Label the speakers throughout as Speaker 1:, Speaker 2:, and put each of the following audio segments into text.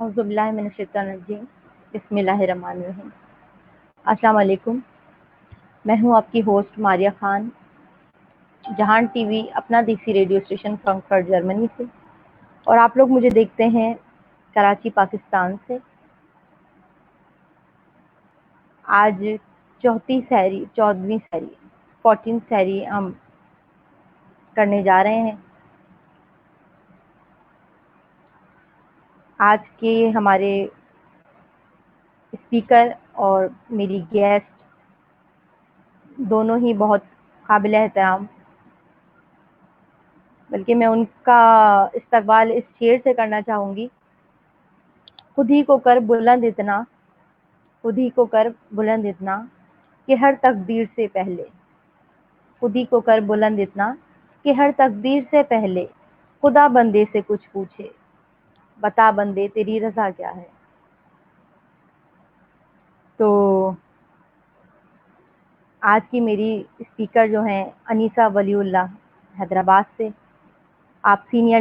Speaker 1: اعوذ باللہ من الشیطان الرجیم بسم اللہ الرحمن الرحیم۔ السلام علیکم، میں ہوں آپ کی ہوسٹ ماریہ خان، جہان ٹی وی اپنا دیسی ریڈیو اسٹیشن فرانکفرٹ جرمنی سے، اور آپ لوگ مجھے دیکھتے ہیں کراچی پاکستان سے۔ آج 14ویں سحری ہم کرنے جا رہے ہیں۔ آج کے ہمارے اسپیکر اور میری گیسٹ دونوں ہی بہت قابل احترام، بلکہ میں ان کا استقبال اس شعر سے کرنا چاہوں گی: خود ہی کو کر بلند اتنا، خود ہی کو کر بلند اتنا کہ ہر تقدیر سے پہلے، خود ہی کو کر بلند اتنا کہ ہر تقدیر سے پہلے خدا بندے سے کچھ پوچھے، بتا بندے تیری رضا کیا ہے۔ تو آج کی میری اسپیکر جو ہیں انیسہ ولی اللہ حیدرآباد سے۔ آپ senior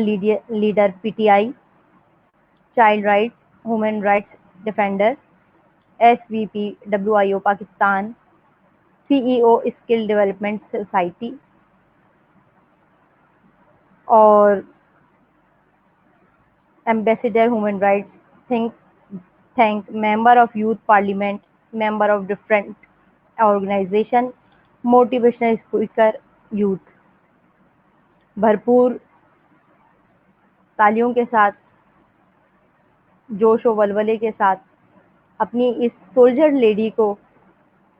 Speaker 1: leader P T I, child rights human rights defender, S V P WIO Pakistan, CEO skill development society, اور ambassador human rights think, member of youth parliament, member of different organisation, motivational speaker youth. بھرپور تالیوں کے ساتھ، جوش و ولولے کے ساتھ اپنی اس سولجر لیڈی کو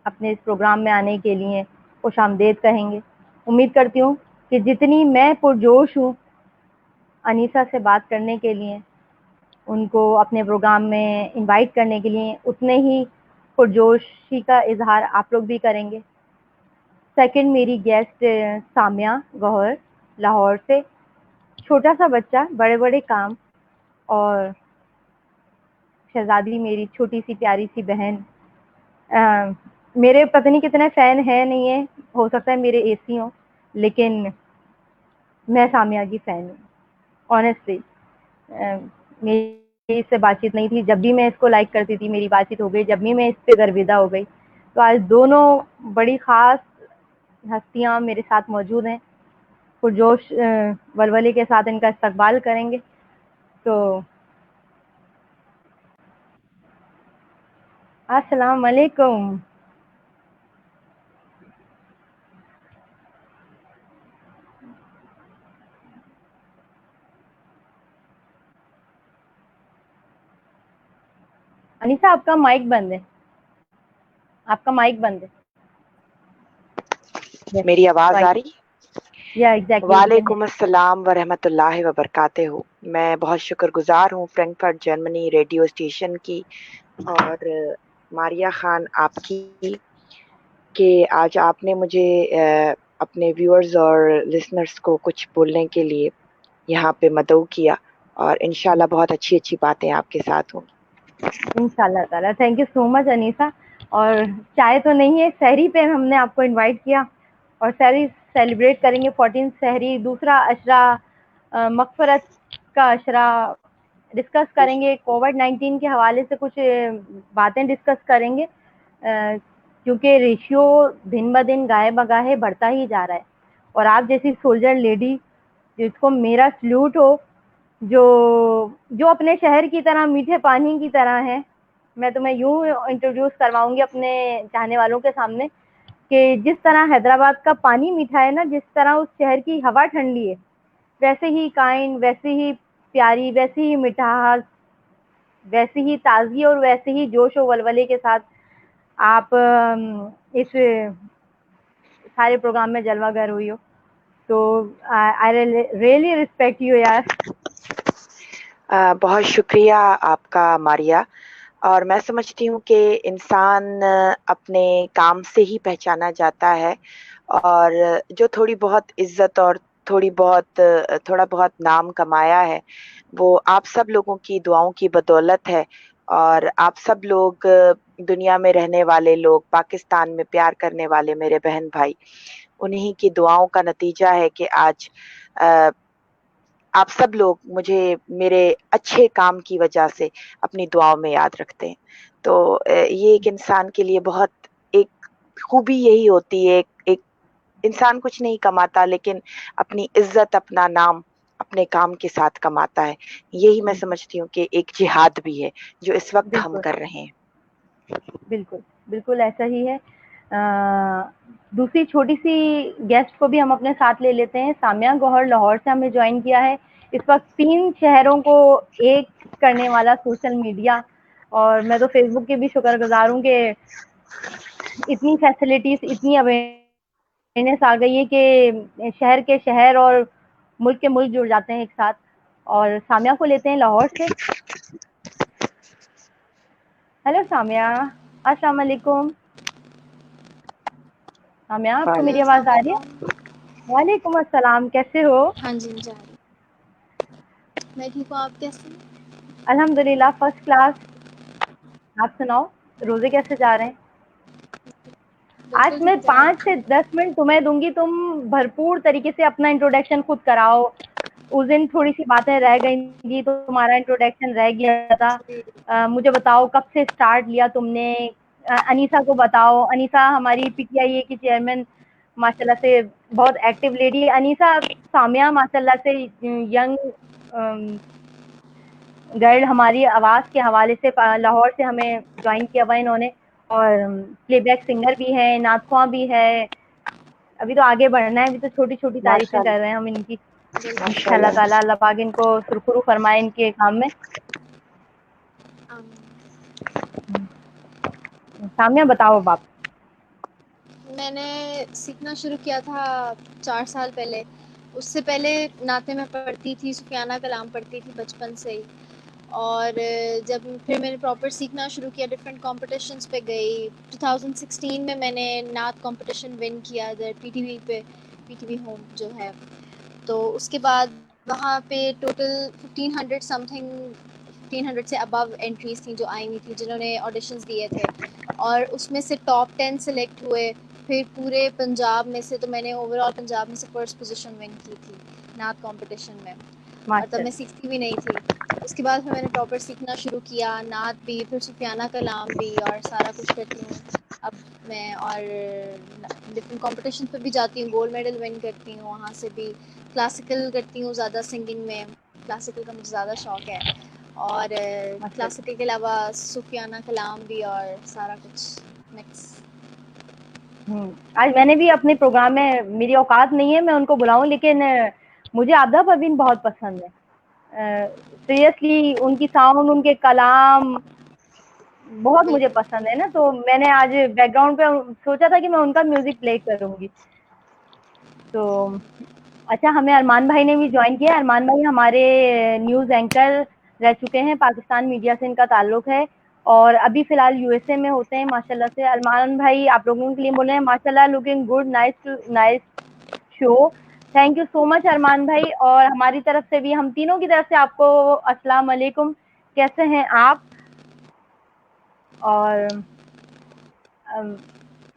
Speaker 1: اپنے اس پروگرام میں آنے کے لیے خوش آمدید کہیں گے۔ امید کرتی ہوں کہ جتنی میں پرجوش ہوں انیسہ سے بات کرنے کے لیے، ان کو اپنے پروگرام میں انوائٹ کرنے کے لیے، اتنے ہی پرجوشی کا اظہار آپ لوگ بھی کریں گے۔ سیکنڈ، میری گیسٹ سامیہ گوہر لاہور سے، چھوٹا سا بچہ بڑے بڑے کام، اور شہزادی میری چھوٹی سی پیاری سی بہن۔ میرے پتہ نہیں کتنے فین ہیں، نہیں ہے، ہو سکتا ہے میرے AC ہوں، لیکن میں سامیہ کی فین ہوں آنیسٹلی۔ میری اس سے بات چیت نہیں تھی، جب بھی میں اس کو لائک کرتی تھی میری بات چیت ہو گئی، جب بھی میں اس پہ گرویدہ ہو گئی۔ تو آج دونوں بڑی خاص ہستیاں میرے ساتھ موجود ہیں، پرجوش ولولے کے ساتھ ان کا استقبال کریں گے۔ تو السلام علیکم۔ انیسہ آپ کا مائک بند ہے، آپ کا مائک بند ہے۔
Speaker 2: میری آواز آ رہی؟
Speaker 1: ایگزیکٹلی۔
Speaker 2: وعلیکم السلام ورحمۃ اللہ وبرکاتہ۔ میں بہت شکر گزار ہوں فرینکفرٹ جرمنی ریڈیو اسٹیشن کی اور ماریہ خان آپ کی کہ آج آپ نے مجھے اپنے ویورز اور لسنرز کو کچھ بولنے کے لیے یہاں پہ مدعو کیا، اور انشاءاللہ بہت اچھی اچھی باتیں آپ کے ساتھ ہوں۔
Speaker 1: انشاءاللہ تعالیٰ، تھینک یو سو مچ انیسہ۔ اور چائے تو نہیں ہے، سحری پہ ہم نے آپ کو انوائٹ کیا، اور سحری سیلیبریٹ کریں گے 14 سحری، دوسرا عشرہ مغفرت کا عشرہ ڈسکس کریں گے، کووڈ-19 کے حوالے سے کچھ باتیں ڈسکس کریں گے، کیونکہ ریشیو دن بہ دن گاہے بگاہے بڑھتا ہی جا رہا ہے، اور آپ جیسی سولجر لیڈی جس کو میرا سلوٹ ہو، جو اپنے شہر کی طرح میٹھے پانی کی طرح ہے۔ میں تمہیں یوں انٹروڈیوس کرواؤں گی اپنے چاہنے والوں کے سامنے کہ جس طرح حیدرآباد کا پانی میٹھا ہے نا، جس طرح اس شہر کی ہوا ٹھنڈی ہے، ویسے ہی کائنڈ، ویسے ہی پیاری، ویسی ہی مٹھاس، ویسی ہی تازگی، اور ویسے ہی جوش و ولولے کے ساتھ آپ اس سارے پروگرام میں جلوہ گر ہوئی ہو۔ تو آئی ریئلی ریسپیکٹ یو یار۔
Speaker 2: بہت شکریہ آپ کا ماریہ، اور میں سمجھتی ہوں کہ انسان اپنے کام سے ہی پہچانا جاتا ہے، اور جو تھوڑی بہت عزت اور تھوڑا بہت نام کمایا ہے وہ آپ سب لوگوں کی دعاؤں کی بدولت ہے، اور آپ سب لوگ دنیا میں رہنے والے لوگ، پاکستان میں پیار کرنے والے میرے بہن بھائی، انہی کی دعاؤں کا نتیجہ ہے کہ آپ سب لوگ مجھے میرے اچھے کام کی وجہ سے اپنی دعاؤں میں یاد رکھتے ہیں. تو یہ ایک انسان کے لیے بہت ایک خوبی یہی ہوتی ہے. ایک انسان کچھ نہیں کماتا لیکن اپنی عزت اپنا نام اپنے کام کے ساتھ کماتا ہے. یہی میں سمجھتی ہوں کہ ایک جہاد بھی ہے جو اس وقت ہم
Speaker 1: بالکل
Speaker 2: کر رہے ہیں.
Speaker 1: بالکل بالکل ایسا ہی ہے. دوسری چھوٹی سی گیسٹ کو بھی ہم اپنے ساتھ لے لیتے ہیں. سامیہ گوہر لاہور سے ہمیں جوائن کیا ہے. اس وقت 3 شہروں کو ایک کرنے والا سوشل میڈیا, اور میں تو فیس بک کی بھی شکر گزار ہوں کہ اتنی فیسلٹیز, اتنی اویئرنیس آ گئی ہے کہ شہر کے شہر اور ملک کے ملک جڑ جاتے ہیں ایک ساتھ. اور سامیہ کو لیتے ہیں لاہور سے. ہیلو سامیہ, السلام علیکم. سامیہ, آپ کو
Speaker 2: وعلیکم
Speaker 1: میری
Speaker 3: ہیلو
Speaker 1: آواز
Speaker 3: السلام
Speaker 1: آ رہی ہے؟
Speaker 3: علیکم.
Speaker 1: وعلیکم السلام, کیسے ہو؟
Speaker 3: ہاں جی مجھے آ رہی ہے. میں ٹھیک ہوں, آپ کیسے ہیں؟
Speaker 1: الحمد للہ فرسٹ کلاس. آپ سناؤ, روزے کیسے جا رہے ہیں؟
Speaker 3: بالکل
Speaker 1: آج میں
Speaker 3: ٹھیک جا رہا
Speaker 1: 5 سے
Speaker 3: ہے.
Speaker 1: 10 منٹ تمہیں دوں گی, تم بھرپور طریقے سے اپنا انٹروڈکشن خود کراؤ. اس دن تھوڑی سی باتیں رہ گئی تھی تو تمہارا انٹروڈکشن رہ گیا
Speaker 3: جی.
Speaker 1: تھا. مجھے بتاؤ کب سے اسٹارٹ لیا تم نے. انیسا کو بتاؤ. انیسا ہماری پی ٹی آئی اے کی چیئرمین ماشاء اللہ سے بہت ایکٹیو لیڈی ہے. انیسا, سامیہ ماشاء اللہ سے ینگ گرل ہماری آواز کے حوالے سے لاہور سے ہمیں جوائن کیا ہوا انہوں نے, اور پلے بیک سنگر بھی ہے, نعت خواں بھی ہے. ابھی تو آگے بڑھنا ہے, ابھی تو چھوٹی چھوٹی
Speaker 2: ماشاء
Speaker 1: تعریفیں کر رہے
Speaker 2: اللہ.
Speaker 1: ہیں ہم ان کی.
Speaker 2: ماشاء
Speaker 1: اللہ
Speaker 2: اللہ.
Speaker 1: تعالیٰ, اللہ پاک ان کو سرخرو فرمائے ان کے کام میں. سامیہ بتاؤ اب آپ.
Speaker 3: میں نے سیکھنا شروع کیا تھا 4 سال پہلے. اس سے پہلے نعتیں میں پڑھتی تھی, سفیانہ کلام پڑھتی تھی بچپن سے ہی. اور جب پھر میں نے پراپر سیکھنا شروع کیا, ڈفرینٹ کمپٹیشنس پہ گئی. 2016 میں نے نعت کمپٹیشن ون کیا ادھر پی ٹی وی پہ, پی ٹی وی ہوم جو ہے. تو اس کے بعد وہاں پہ ٹوٹل 1500 سم تھنگ 1500 سے ابو انٹریز تھیں جو آئی ہوئی تھیں, جنہوں نے آڈیشنز دیے تھے. اور اس میں سے ٹاپ 10 سلیکٹ ہوئے. پھر پورے پنجاب میں سے, تو میں نے اوور آل پنجاب میں سے فرسٹ پوزیشن ون کی تھی نعت کمپٹیشن میں. اور تب
Speaker 1: ماشاء
Speaker 3: میں
Speaker 1: اللہ.
Speaker 3: سیکھتی بھی نہیں تھی. اس کے بعد پھر میں نے پراپر سیکھنا شروع کیا, نعت بھی, پھر سفیانہ کلام بھی, اور سارا کچھ کرتی ہوں اب میں. اور ڈفرینٹ کمپٹیشن پہ بھی جاتی ہوں, گولڈ میڈل ون کرتی ہوں وہاں سے بھی. کلاسیکل کرتی ہوں زیادہ سنگنگ میں, کلاسیکل کا مجھے زیادہ شوق ہے. اور
Speaker 1: ماشاء اللہ.
Speaker 3: کلاسیکل کے علاوہ صوفیانہ کلام بھی, اور سارا کچھ مکس.
Speaker 1: آج میں نے بھی اپنے پروگرام میں, میری اوقات نہیں ہے میں ان کو بلاؤں, لیکن مجھے عابدہ پروین بہت پسند ہے. سیریسلی ان کی ساؤنڈ, ان کے کلام بہت مجھے
Speaker 3: بالکل.
Speaker 1: پسند ہے نا. تو میں نے آج بیک گراؤنڈ پہ سوچا تھا کہ میں ان کا میوزک پلے کروں گی. تو اچھا, ہمیں ارمان بھائی نے بھی جوائن کیا. ارمان بھائی ہمارے نیوز اینکر رہ چکے ہیں, پاکستان میڈیا سے ان کا تعلق ہے, اور ابھی فی الحال یو ایس اے میں ہوتے ہیں ماشاء اللہ سے. ارمان بھائی آپ لوگوں کے لیے بولے ہیں ماشاء اللہ, looking good, nice show. Thank you so much Arman بھائی. اور ہماری طرف سے بھی, ہم تینوں کی طرف سے آپ کو السلام علیکم. کیسے ہیں آپ؟ اور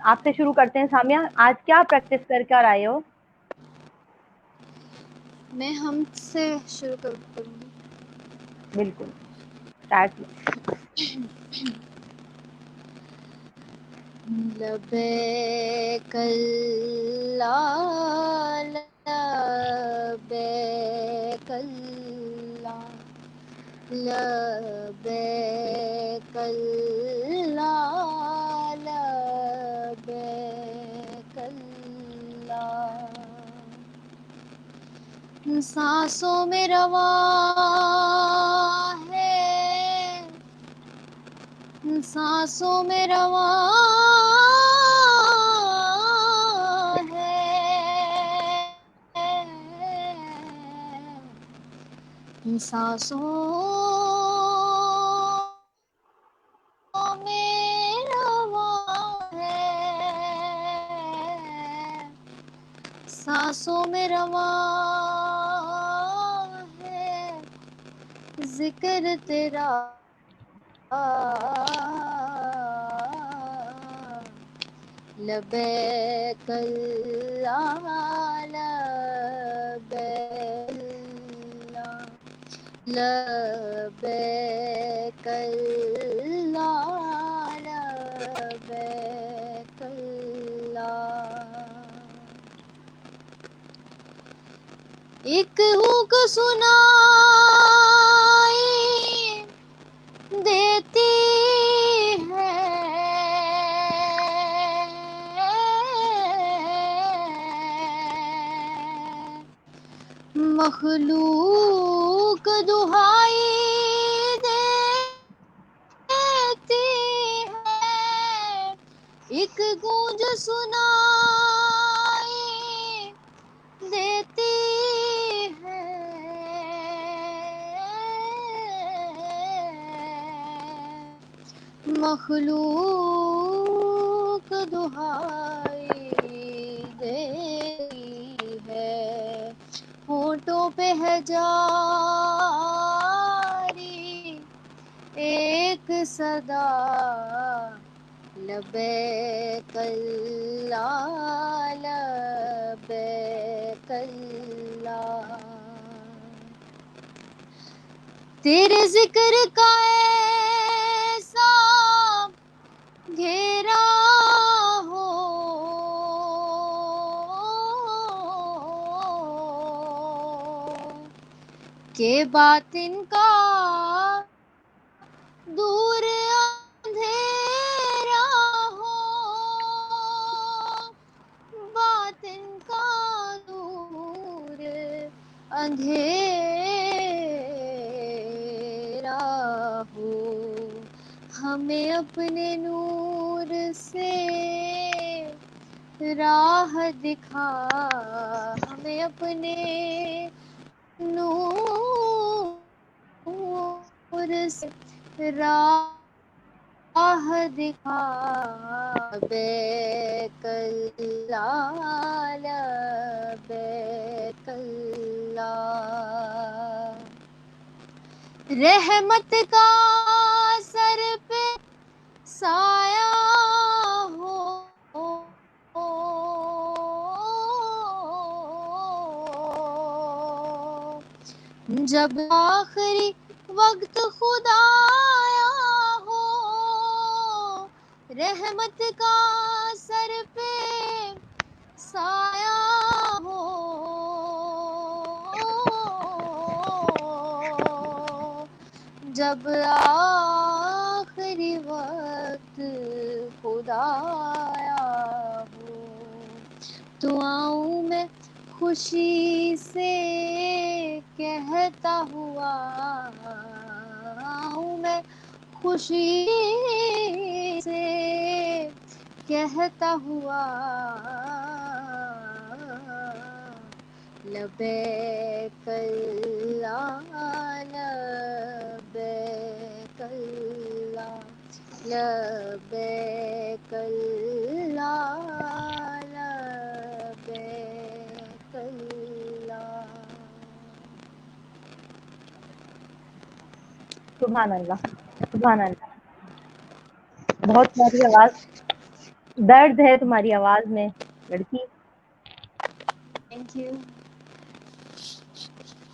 Speaker 1: آپ سے شروع کرتے ہیں. سامیہ, آج کیا پریکٹس کر کر آئے ہو؟
Speaker 3: میں ہم سے شروع کروں گی.
Speaker 1: بالکل اسٹارٹ.
Speaker 3: لبیک اللہ لبیک اللہ لبیک اللہ لبیک اللہ. سانسوں میں رواں ہے, سانسوں میں رواں ہے, سانسوں میں رواں ہے, سانسوں میں رواں ہے, ذکر تیرا لبیک اللہ لبیک اللہ. لبیک اللہ لبیک اللہ. ایک ہوک سنائی دیتی ہے مخلوق دہائی دیتی ہے. ایک گونج سنائی دیتی ہے مخلوق دہائی دیتی ہے. ہونٹوں پہ ہے جاری ایک صدا لبیک اللہ لبیک اللہ. تیرے ذکر کا ایسا گھیرا ہو کہ باطن کا دور اندھیرا ہو. باطن کا دور اندھیرا ہو. ہمیں اپنے نور سے راہ دکھا. ہمیں اپنے نور سے راہ دکھا. لبیک اللہ لبیک اللہ. رحمت کا سر پہ سایہ ہو جب آخری وقت خدا آیا ہو. رحمت کا سر پہ سایہ ہو جب آخری وقت خدا آیا ہو. تو آؤں میں خوشی سے کہتا ہوا. آؤں میں خوشی سے کہتا ہوا لبیک اللہ لبیک اللہ لبیک اللہ لبیک اللہ.
Speaker 1: سبحان اللہ سبحان اللہ. بہت پیاری آواز. درد ہے تمہاری آواز میں لڑکی.
Speaker 3: Thank you.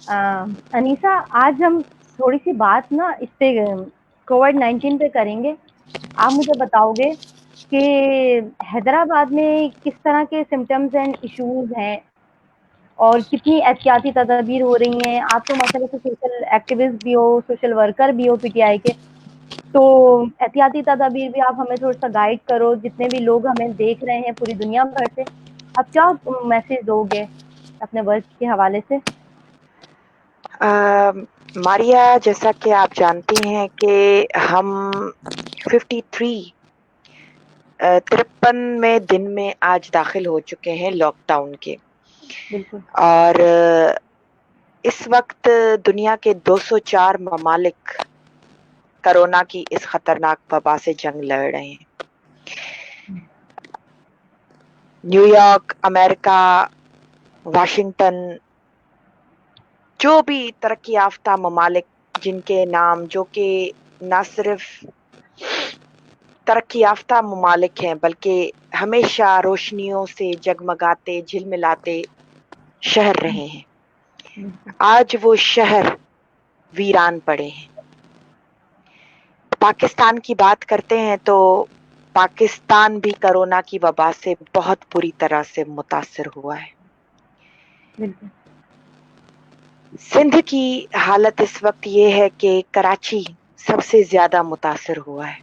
Speaker 1: انیسا آج ہم تھوڑی سی بات نا اس پہ کووڈ-19 پہ کریں گے. آپ مجھے بتاؤ گے کہ حیدرآباد میں کس طرح کے سمٹمز اینڈ ایشوز ہیں اور کتنی احتیاطی تدابیر ہو رہی ہیں. آپ تو ماشاءاللہ سے سوشل ایکٹیوسٹ بھی ہو, سوشل ورکر بھی ہو پی ٹی آئی کے, تو احتیاطی تدابیر بھی آپ ہمیں تھوڑا سا گائیڈ کرو. جتنے بھی لوگ ہمیں دیکھ رہے ہیں پوری دنیا بھر سے, آپ کیا میسج دو گے اپنے ورک کے حوالے سے؟
Speaker 2: ماریا, جیسا کہ آپ جانتی ہیں کہ ہم 53 دن میں آج داخل ہو چکے ہیں لاک ڈاؤن کے.
Speaker 1: بالکل.
Speaker 2: اور اس وقت دنیا کے 204 ممالک کرونا کی اس خطرناک وبا سے جنگ لڑ رہے ہیں. نیو یارک, امریکہ, واشنگٹن, جو بھی ترقی یافتہ ممالک جن کے نام جو کہ نہ صرف ترقی یافتہ ممالک ہیں بلکہ ہمیشہ روشنیوں سے جگمگاتے جھلملاتے شہر رہے ہیں, آج وہ شہر ویران پڑے ہیں. پاکستان کی بات کرتے ہیں تو پاکستان بھی کرونا کی وبا سے بہت بری طرح سے متاثر ہوا ہے.
Speaker 1: بالکل.
Speaker 2: سندھ کی حالت اس وقت یہ ہے کہ کراچی سب سے زیادہ متاثر ہوا ہے.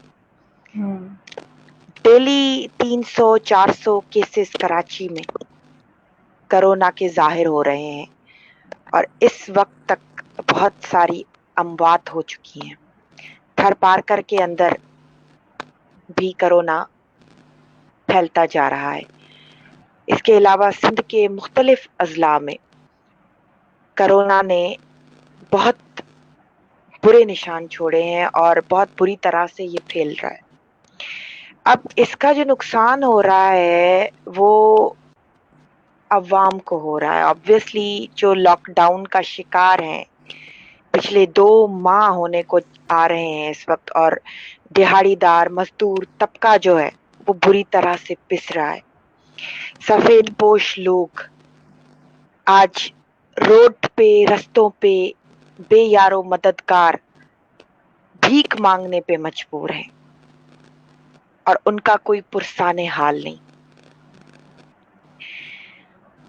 Speaker 2: ڈیلی 300-400 کیسز کراچی میں کرونا کے ظاہر ہو رہے ہیں اور اس وقت تک بہت ساری اموات ہو چکی ہیں. تھر پارکر کے اندر بھی کرونا پھیلتا جا رہا ہے. اس کے علاوہ سندھ کے مختلف اضلاع میں کرونا نے بہت برے نشان چھوڑے ہیں اور بہت بری طرح سے یہ پھیل رہا ہے. اب اس کا جو نقصان ہو رہا ہے وہ عوام کو ہو رہا ہے. obviously جو لاک ڈاؤن کا شکار ہیں پچھلے 2 ماہ ہونے کو آ رہے ہیں اس وقت, اور دہاڑی دار مزدور طبقہ جو ہے وہ بری طرح سے پس رہا ہے. سفید پوش لوگ آج روڈ پہ, رستوں پہ بے یارو مددگار بھیک مانگنے پہ مجبور ہیں اور ان کا کوئی پرسان حال نہیں.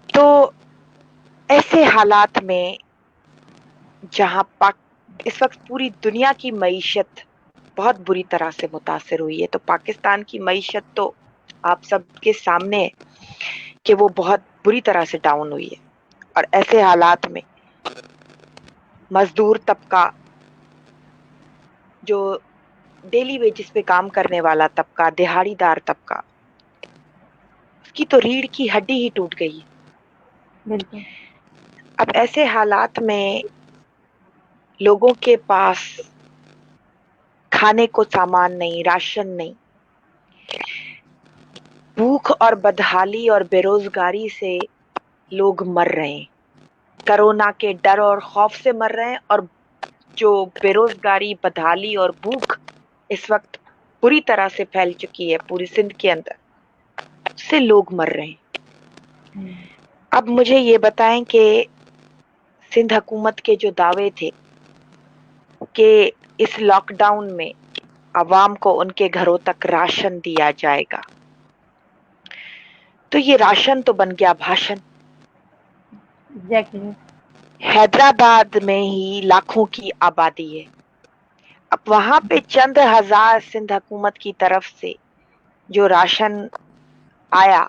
Speaker 2: تو ایسے حالات میں جہاں اس وقت پوری دنیا کی معیشت بہت بری طرح سے متاثر ہوئی ہے, تو پاکستان کی معیشت تو آپ سب کے سامنے ہے کہ وہ بہت بری طرح سے ڈاؤن ہوئی ہے. اور ایسے حالات میں مزدور طبقہ, جو ڈیلی ویجز پہ کام کرنے والا طبقہ, دہاڑی دار طبقہ, اس کی تو ریڑھ کی ہڈی ہی ٹوٹ گئی.
Speaker 1: بالکل.
Speaker 2: اب ایسے حالات میں لوگوں کے پاس کھانے کو سامان نہیں, راشن نہیں, بھوک اور بدحالی اور بے روزگاری سے لوگ مر رہے ہیں. کرونا کے ڈر اور خوف سے مر رہے ہیں, اور جو بے روزگاری, بدحالی اور بھوک اس وقت بری طرح سے پھیل چکی ہے پوری سندھ کے اندر, اس سے لوگ مر رہے ہیں. اب مجھے یہ بتائیں کہ سندھ حکومت کے جو دعوے تھے کہ اس لاک ڈاؤن میں عوام کو ان کے گھروں تک راشن دیا جائے گا, تو یہ راشن تو بن گیا بھاشن.
Speaker 1: ایگزیکٹلی.
Speaker 2: حیدرآباد میں ہی لاکھوں کی آبادی ہے. اب وہاں پہ چند ہزار سندھ حکومت کی طرف سے جو راشن آیا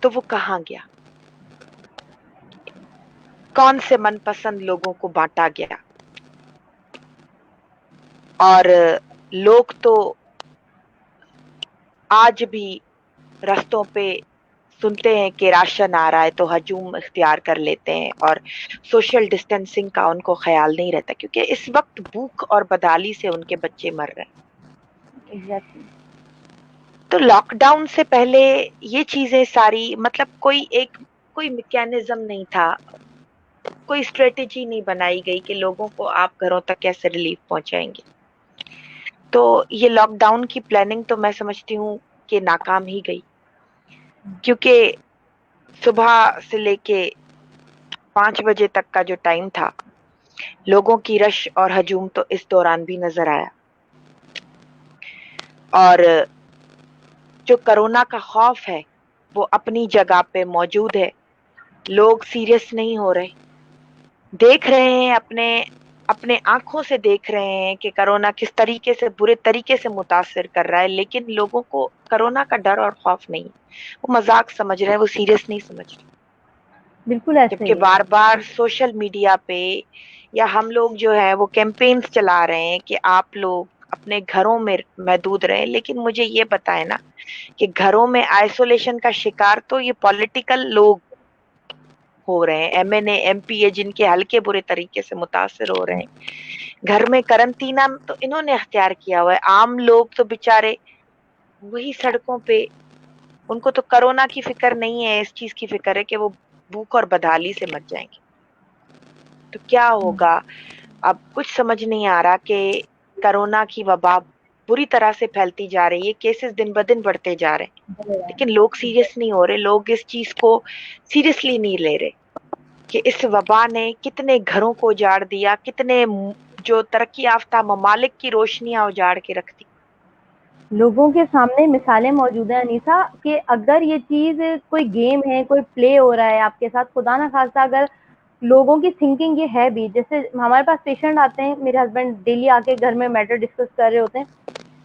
Speaker 2: تو وہ کہاں گیا؟ کون سے من پسند لوگوں کو بانٹا گیا؟ اور لوگ تو آج بھی رستوں پہ سنتے ہیں کہ راشن آ رہا ہے تو ہجوم اختیار کر لیتے ہیں, اور سوشل ڈسٹینسنگ کا ان کو خیال نہیں رہتا, کیونکہ اس وقت بھوک اور بدحالی سے ان کے بچے مر رہے ہیں.
Speaker 1: ایگزیکٹلی.
Speaker 2: تو لاک ڈاؤن سے پہلے یہ چیزیں ساری, مطلب کوئی میکینزم نہیں تھا, کوئی اسٹریٹجی نہیں بنائی گئی کہ لوگوں کو آپ گھروں تک کیسے ریلیف پہنچائیں گے. تو یہ لاک ڈاؤن کی پلاننگ تو میں سمجھتی ہوں کہ ناکام ہی گئی, کیونکہ صبح سے لے کے 5 بجے تک کا جو ٹائم تھا, لوگوں کی رش اور ہجوم تو اس دوران بھی نظر آیا. اور جو کرونا کا خوف ہے وہ اپنی جگہ پہ موجود ہے. لوگ سیریس نہیں ہو رہے, دیکھ رہے ہیں, اپنے آنکھوں سے دیکھ رہے ہیں کہ کرونا کس طریقے سے برے طریقے سے متاثر کر رہا ہے, لیکن لوگوں کو کرونا کا ڈر اور خوف نہیں, وہ مذاق سمجھ رہے ہیں, وہ سیریس نہیں سمجھ رہے.
Speaker 1: بالکل ایسا
Speaker 2: جبکہ
Speaker 1: ہی
Speaker 2: بار بار
Speaker 1: ہے.
Speaker 2: سوشل میڈیا پہ یا ہم لوگ جو ہے وہ کیمپینز چلا رہے ہیں کہ آپ لوگ اپنے گھروں میں محدود رہیں, لیکن مجھے یہ بتائیں نا کہ گھروں میں آئسولیشن کا شکار تو یہ پولیٹیکل لوگ ہو رہے ہیں, ایم این اے, ایم پی اے, جن کے حلقے برے طریقے سے متاثر ہو رہے ہیں. گھر میں قرنطینہ تو انہوں نے اختیار کیا ہوا ہے, عام لوگ تو بےچارے وہی سڑکوں پہ, ان کو تو کرونا کی فکر نہیں ہے, اس چیز کی فکر ہے کہ وہ بھوک اور بدحالی سے مر جائیں گے. تو کیا ہوگا؟ اب کچھ سمجھ نہیں آ رہا کہ کرونا کی وبا بری طرح سے پھیلتی جا رہی ہے, کیسز دن بدن بڑھتے جا رہے ہیں, لیکن لوگ سیریس نہیں ہو رہے, لوگ اس چیز کو سیریسلی نہیں لے رہے. کہ اس وبا نے کتنے گھروں کو اجاڑ دیا, کتنے جو ترقی یافتہ ممالک کی روشنیاں اجاڑ کے رکھ دی.
Speaker 1: لوگوں کے سامنے مثالیں موجود ہیں انیسا, کہ اگر یہ چیز کوئی گیم ہے, کوئی پلے ہو رہا ہے آپ کے ساتھ, خدا نہ خواستہ اگر لوگوں کی تھنکنگ یہ ہے بھی, جیسے ہمارے پاس پیشنٹ آتے ہیں, میرے ہسبینڈ ڈیلی آ کے گھر میں میٹر ڈسکس کر رہے ہوتے ہیں,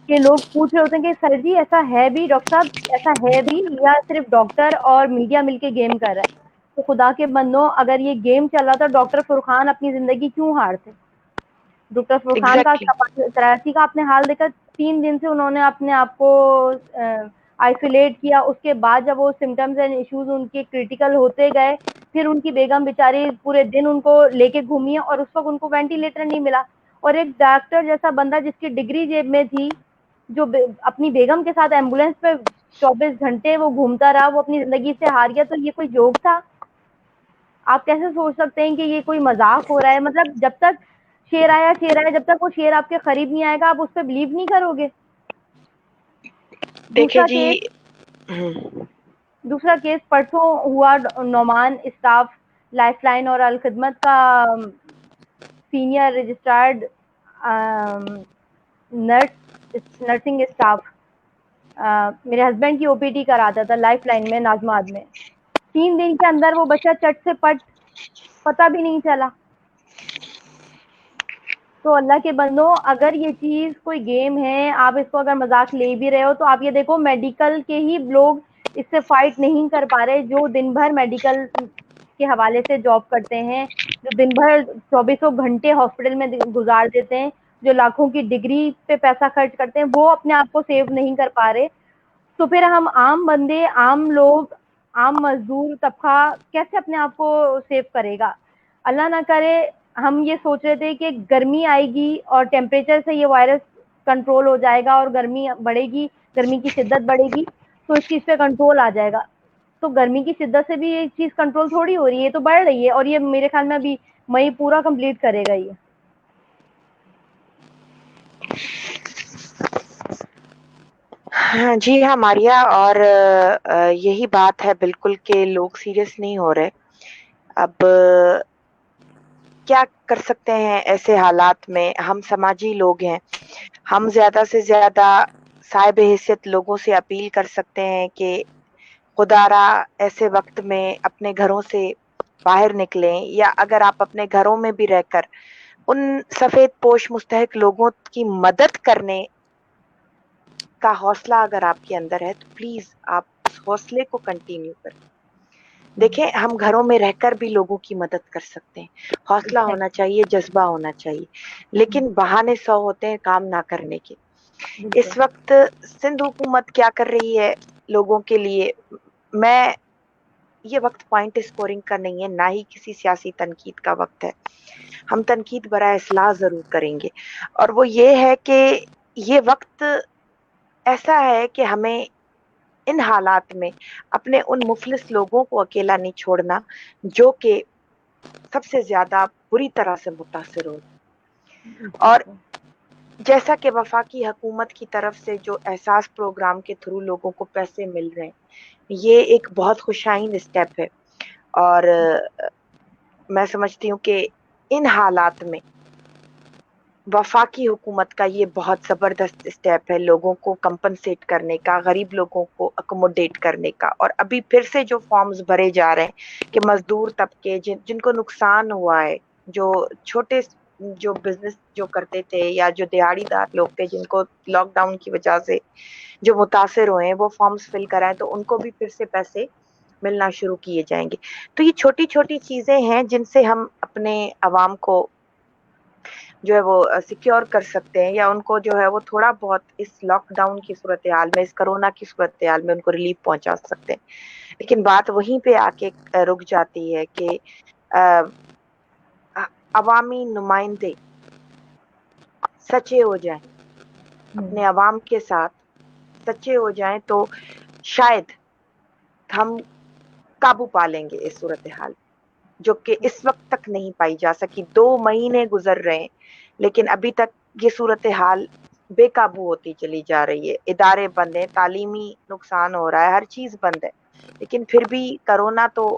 Speaker 1: کہ لوگ پوچھ رہے ہوتے ہیں کہ سر جی ایسا ہے بھی, ڈاکٹر صاحب ایسا ہے بھی, یا صرف ڈاکٹر اور میڈیا مل کے گیم کر رہا ہے. تو خدا کے بندوں, اگر یہ گیم چل رہا تھا, ڈاکٹر فرقان اپنی زندگی کیوں ہارتے؟ ڈاکٹر فرقان کا
Speaker 2: ایگزیکٹلی.
Speaker 1: 83 کا آپ نے حال دیکھا, 3 دن سے انہوں نے اپنے آپ کو آئسولیٹ کیا. اس کے بعد جب وہ سمٹمز اینڈ ایشوز ان کے کریٹیکل ہوتے گئے, پھر ان کی بیگم بیچاری پورے دن ان کو لے کے گھومی ہے, اور اس وقت ان کو وینٹیلیٹر نہیں ملا. اور ایک ڈاکٹر جیسا بندہ جس کی ڈگری جیب میں تھی, جو اپنی بیگم کے ساتھ ایمبولینس پہ 24 گھنٹے وہ گھومتا رہا, وہ اپنی زندگی سے ہار گیا. تو یہ کوئی جوک تھا؟ آپ کیسے سوچ سکتے ہیں کہ یہ کوئی مذاق ہو رہا ہے؟ مطلب جب تک شیر آیا, جب تک وہ شیر آپ کے قریب نہیں آئے گا, آپ اس پہ بلیو نہیں کرو گے.
Speaker 2: دیکھیں جی,
Speaker 1: دوسرا کیس پرسوں ہوا, نعمان اسٹاف لائف لائن اور الخدمت کا سینئر رجسٹرڈ نرسنگ اسٹاف میرے ہسبینڈ کی او پی ٹی کراتا تھا لائف لائن میں, نازماد میں. 3 دن کے اندر وہ بچہ چٹ سے پٹ, پتہ بھی نہیں چلا. تو اللہ کے بندوں, اگر یہ چیز کوئی گیم ہے, آپ اس کو اگر مذاق لے بھی رہے ہو, تو آپ یہ دیکھو میڈیکل کے ہی لوگ اس سے فائٹ نہیں کر پا رہے, جو دن بھر میڈیکل کے حوالے سے جاب کرتے ہیں, جو دن بھر 24 گھنٹے ہاسپٹل میں گزار دیتے ہیں, جو لاکھوں کی ڈگری پہ پیسہ خرچ کرتے ہیں, وہ اپنے آپ کو سیو نہیں کر پا رہے. تو پھر ہم عام بندے, عام لوگ, عام مزدور طبقہ کیسے اپنے آپ کو سیو کرے گا؟ اللہ نہ کرے ہم یہ سوچ رہے تھے کہ گرمی آئے گی اور ٹیمپریچر سے یہ وائرس کنٹرول ہو جائے گا, اور گرمی بڑھے گی, گرمی کی شدت بڑھے گی تو اس چیز پہ کنٹرول آ جائے گا. تو گرمی کی شدت سے بھی یہ چیز کنٹرول تھوڑی ہو رہی ہے, تو بڑھ رہی ہے, اور یہ میرے خیال میں ابھی مئی پورا کمپلیٹ کرے گا یہ.
Speaker 2: جی ہاں ماریا, اور یہی بات ہے بالکل کہ لوگ سیریس نہیں ہو رہے. اب کیا کر سکتے ہیں ایسے حالات میں؟ ہم سماجی لوگ ہیں, ہم زیادہ سے زیادہ صاحب حیثیت لوگوں سے اپیل کر سکتے ہیں کہ خدا را ایسے وقت میں اپنے گھروں سے باہر نکلیں, یا اگر آپ اپنے گھروں میں بھی رہ کر ان سفید پوش مستحق لوگوں کی مدد کرنے کا حوصلہ اگر آپ کے اندر ہے, تو پلیز آپ اس حوصلے کو کنٹینیو کریں. دیکھیں, ہم گھروں میں رہ کر بھی لوگوں کی مدد کر سکتے ہیں. حوصلہ ہونا چاہیے, جذبہ ہونا چاہیے, لیکن بہانے 100 ہوتے ہیں کام نہ کرنے کے. اس وقت سندھ حکومت کیا کر رہی ہے لوگوں کے لیے؟ میں یہ وقت پوائنٹ اسکورنگ کا نہیں ہے, نہ ہی کسی سیاسی تنقید کا وقت ہے. ہم تنقید برائے اصلاح ضرور کریں گے, اور وہ یہ ہے کہ یہ وقت ایسا ہے کہ ہمیں ان حالات میں اپنے ان مفلس لوگوں کو اکیلا نہیں چھوڑنا جو کہ سب سے زیادہ بری طرح سے متاثر ہو. اور جیسا کہ وفاقی حکومت کی طرف سے جو احساس پروگرام کے تھرو لوگوں کو پیسے مل رہے ہیں, یہ ایک بہت خوشائند اسٹیپ ہے. اور میں سمجھتی ہوں کہ ان حالات میں وفاقی حکومت کا یہ بہت زبردست اسٹیپ ہے لوگوں کو کمپنسیٹ کرنے کا, غریب لوگوں کو اکوموڈیٹ کرنے کا. اور ابھی پھر سے جو فارمز بھرے جا رہے ہیں کہ مزدور طبقے جن کو نقصان ہوا ہے, جو چھوٹے جو بزنس جو کرتے تھے, یا جو دیہڑی دار لوگ تھے جن کو لاک ڈاؤن کی وجہ سے جو متاثر ہوئے ہیں, وہ فارمز فل کرائیں, تو ان کو بھی پھر سے پیسے ملنا شروع کیے جائیں گے. تو یہ چھوٹی چھوٹی چیزیں ہیں جن سے ہم اپنے عوام کو جو ہے وہ سیکیور کر سکتے ہیں, یا ان کو جو ہے وہ تھوڑا بہت اس لاک ڈاؤن کی صورتحال میں, اس کرونا کی صورتحال میں ان کو ریلیف پہنچا سکتے ہیں. لیکن بات وہیں پہ آ کے رک جاتی ہے کہ عوامی نمائندے سچے ہو جائیں, اپنے عوام کے ساتھ سچے ہو جائیں, تو شاید ہم قابو پا لیں گے اس صورتحال, جو کہ اس وقت تک نہیں پائی جا سکی. 2 مہینے گزر رہے ہیں, لیکن ابھی تک یہ صورتحال بے قابو ہوتی چلی جا رہی ہے. ادارے بند ہیں, تعلیمی نقصان ہو رہا ہے, ہر چیز بند ہے, لیکن پھر بھی کرونا تو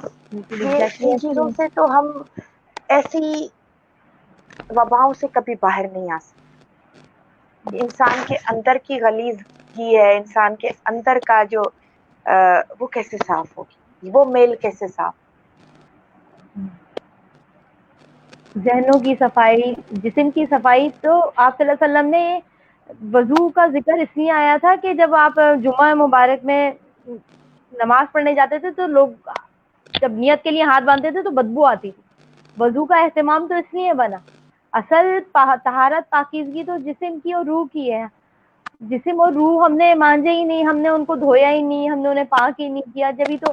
Speaker 1: بالکل
Speaker 2: یہ
Speaker 1: ایگزیکٹلی
Speaker 2: ان
Speaker 1: ایسے
Speaker 2: چیزوں
Speaker 1: ہی
Speaker 2: سے تو ہم ایسی وباؤں سے کبھی باہر نہیں آ سکتے. انسان کے اندر کی غلیظگی ہے، انسان کے اندر کا جو وہ کیسے صاف ہوگی، وہ میل کیسے صاف.
Speaker 1: ذہنوں کی صفائی، جسم کی صفائی. تو آپ صلی اللہ علیہ وسلم نے وضو کا ذکر اس لیے آیا تھا کہ جب آپ جمعہ مبارک میں نماز پڑھنے جاتے تھے تو لوگ جب نیت کے لیے ہاتھ باندھتے تھے تو بدبو آتی تھی. وضو کا اہتمام تو اس لیے بنا. اصل طہارت پاکیزگی تو جسم کی اور روح کی ہے. جسم اور روح ہم نے مانجے ہی نہیں، ہم نے ان کو دھویا ہی نہیں، ہم نے انہیں پاک ہی نہیں کیا جبھی تو.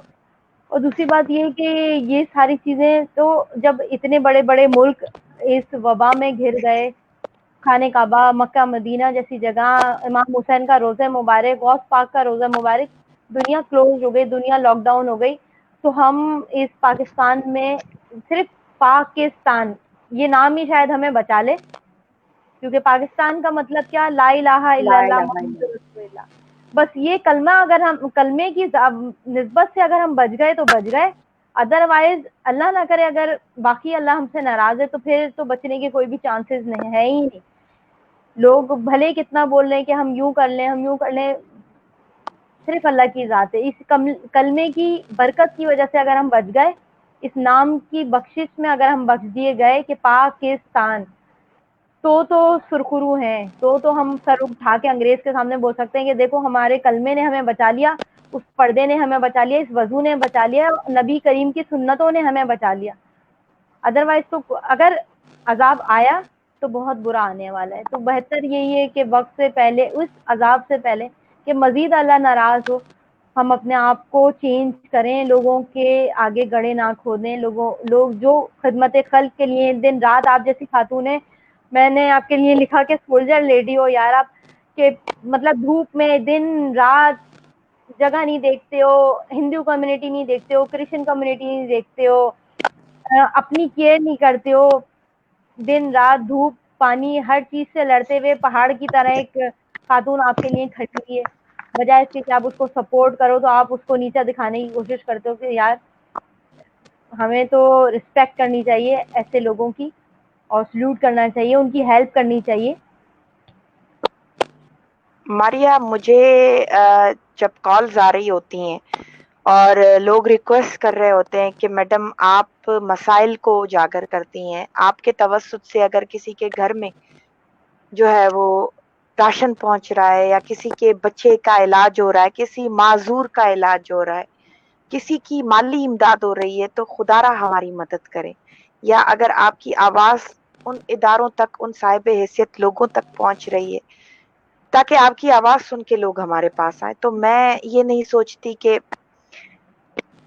Speaker 1: اور دوسری بات یہ کہ یہ ساری چیزیں تو جب اتنے بڑے بڑے ملک اس وبا میں گھر گئے، خانہ کعبہ، مکہ مدینہ جیسی جگہ، امام حسین کا روزہ مبارک، غوث پاک کا روزہ مبارک، دنیا کلوز ہو گئی، دنیا لاک ڈاؤن ہو گئی. تو ہم اس پاکستان میں صرف پاکستان یہ نام ہی شاید ہمیں بچا لے، کیونکہ پاکستان کا مطلب کیا؟ لا الہ الا
Speaker 2: لا
Speaker 1: اللہ
Speaker 2: الہ
Speaker 1: محمد
Speaker 2: الا
Speaker 1: رسول اللہ. بس یہ کلمہ اگر ہم کلمے کی نسبت سے اگر ہم بچ گئے تو بچ گئے، ادروائز اللہ نہ کرے اگر باقی اللہ ہم سے ناراض ہے تو پھر تو بچنے کے کوئی بھی چانسز نہیں ہے ہی نہیں. لوگ بھلے کتنا بول رہے ہیں کہ ہم یوں کر لیں، ہم یوں کر لیں، صرف اللہ کی ذات ہے. اس کلمے کی برکت کی وجہ سے اگر ہم بچ گئے، اس نام کی بخشش میں اگر ہم بخش دیے گئے کہ پاکستان، تو سرخرو ہیں. تو ہم سر اٹھا کے انگریز کے سامنے بول سکتے ہیں کہ دیکھو ہمارے کلمے نے ہمیں بچا لیا، اس پردے نے ہمیں بچا لیا، اس وضو نے بچا لیا، نبی کریم کی سنتوں نے ہمیں بچا لیا. ادروائز تو اگر عذاب آیا تو بہت برا آنے والا ہے. تو بہتر یہی ہے کہ وقت سے پہلے، اس عذاب سے پہلے کہ مزید اللہ ناراض ہو، ہم اپنے آپ کو چینج کریں، لوگوں کے آگے گڑے نہ کھودیں. لوگ جو خدمت خلق کے لیے دن رات، آپ جیسی خاتونیں، میں نے آپ کے لیے لکھا کہ سولجر لیڈی ہو یار آپ، کہ مطلب دھوپ میں دن رات جگہ نہیں دیکھتے ہو، ہندو کمیونٹی نہیں دیکھتے ہو، کرسچن کمیونٹی نہیں دیکھتے ہو، اپنی کیئر نہیں کرتے ہو، دن رات دھوپ پانی ہر چیز سے لڑتے ہوئے پہاڑ کی طرح ایک خاتون آپ کے لیے کھڑی ہے. بجائے اس کے کہ آپ اس کو سپورٹ کرو تو آپ اس کو نیچا دکھانے کی کوشش کرتے ہو کہ یار ہمیں تو رسپیکٹ کرنی چاہیے ایسے لوگوں کی، اور سلوٹ کرنا چاہیے، ان کی ہیلپ کرنی چاہیے.
Speaker 2: ماریا، مجھے جب کالز آ رہی ہوتی ہیں اور لوگ ریکویسٹ کر رہے ہوتے ہیں کہ میڈم آپ مسائل کو اجاگر کرتی ہیں، آپ کے توسط سے اگر کسی کے گھر میں جو ہے وہ راشن پہنچ رہا ہے، یا کسی کے بچے کا علاج ہو رہا ہے، کسی معذور کا علاج ہو رہا ہے، کسی کی مالی امداد ہو رہی ہے، تو خدا را ہماری مدد کریں. یا اگر آپ کی آواز ان اداروں تک، ان صاحب حیثیت لوگوں تک پہنچ رہی ہے تاکہ آپ کی آواز سن کے لوگ ہمارے پاس آئے، تو میں یہ نہیں سوچتی کہ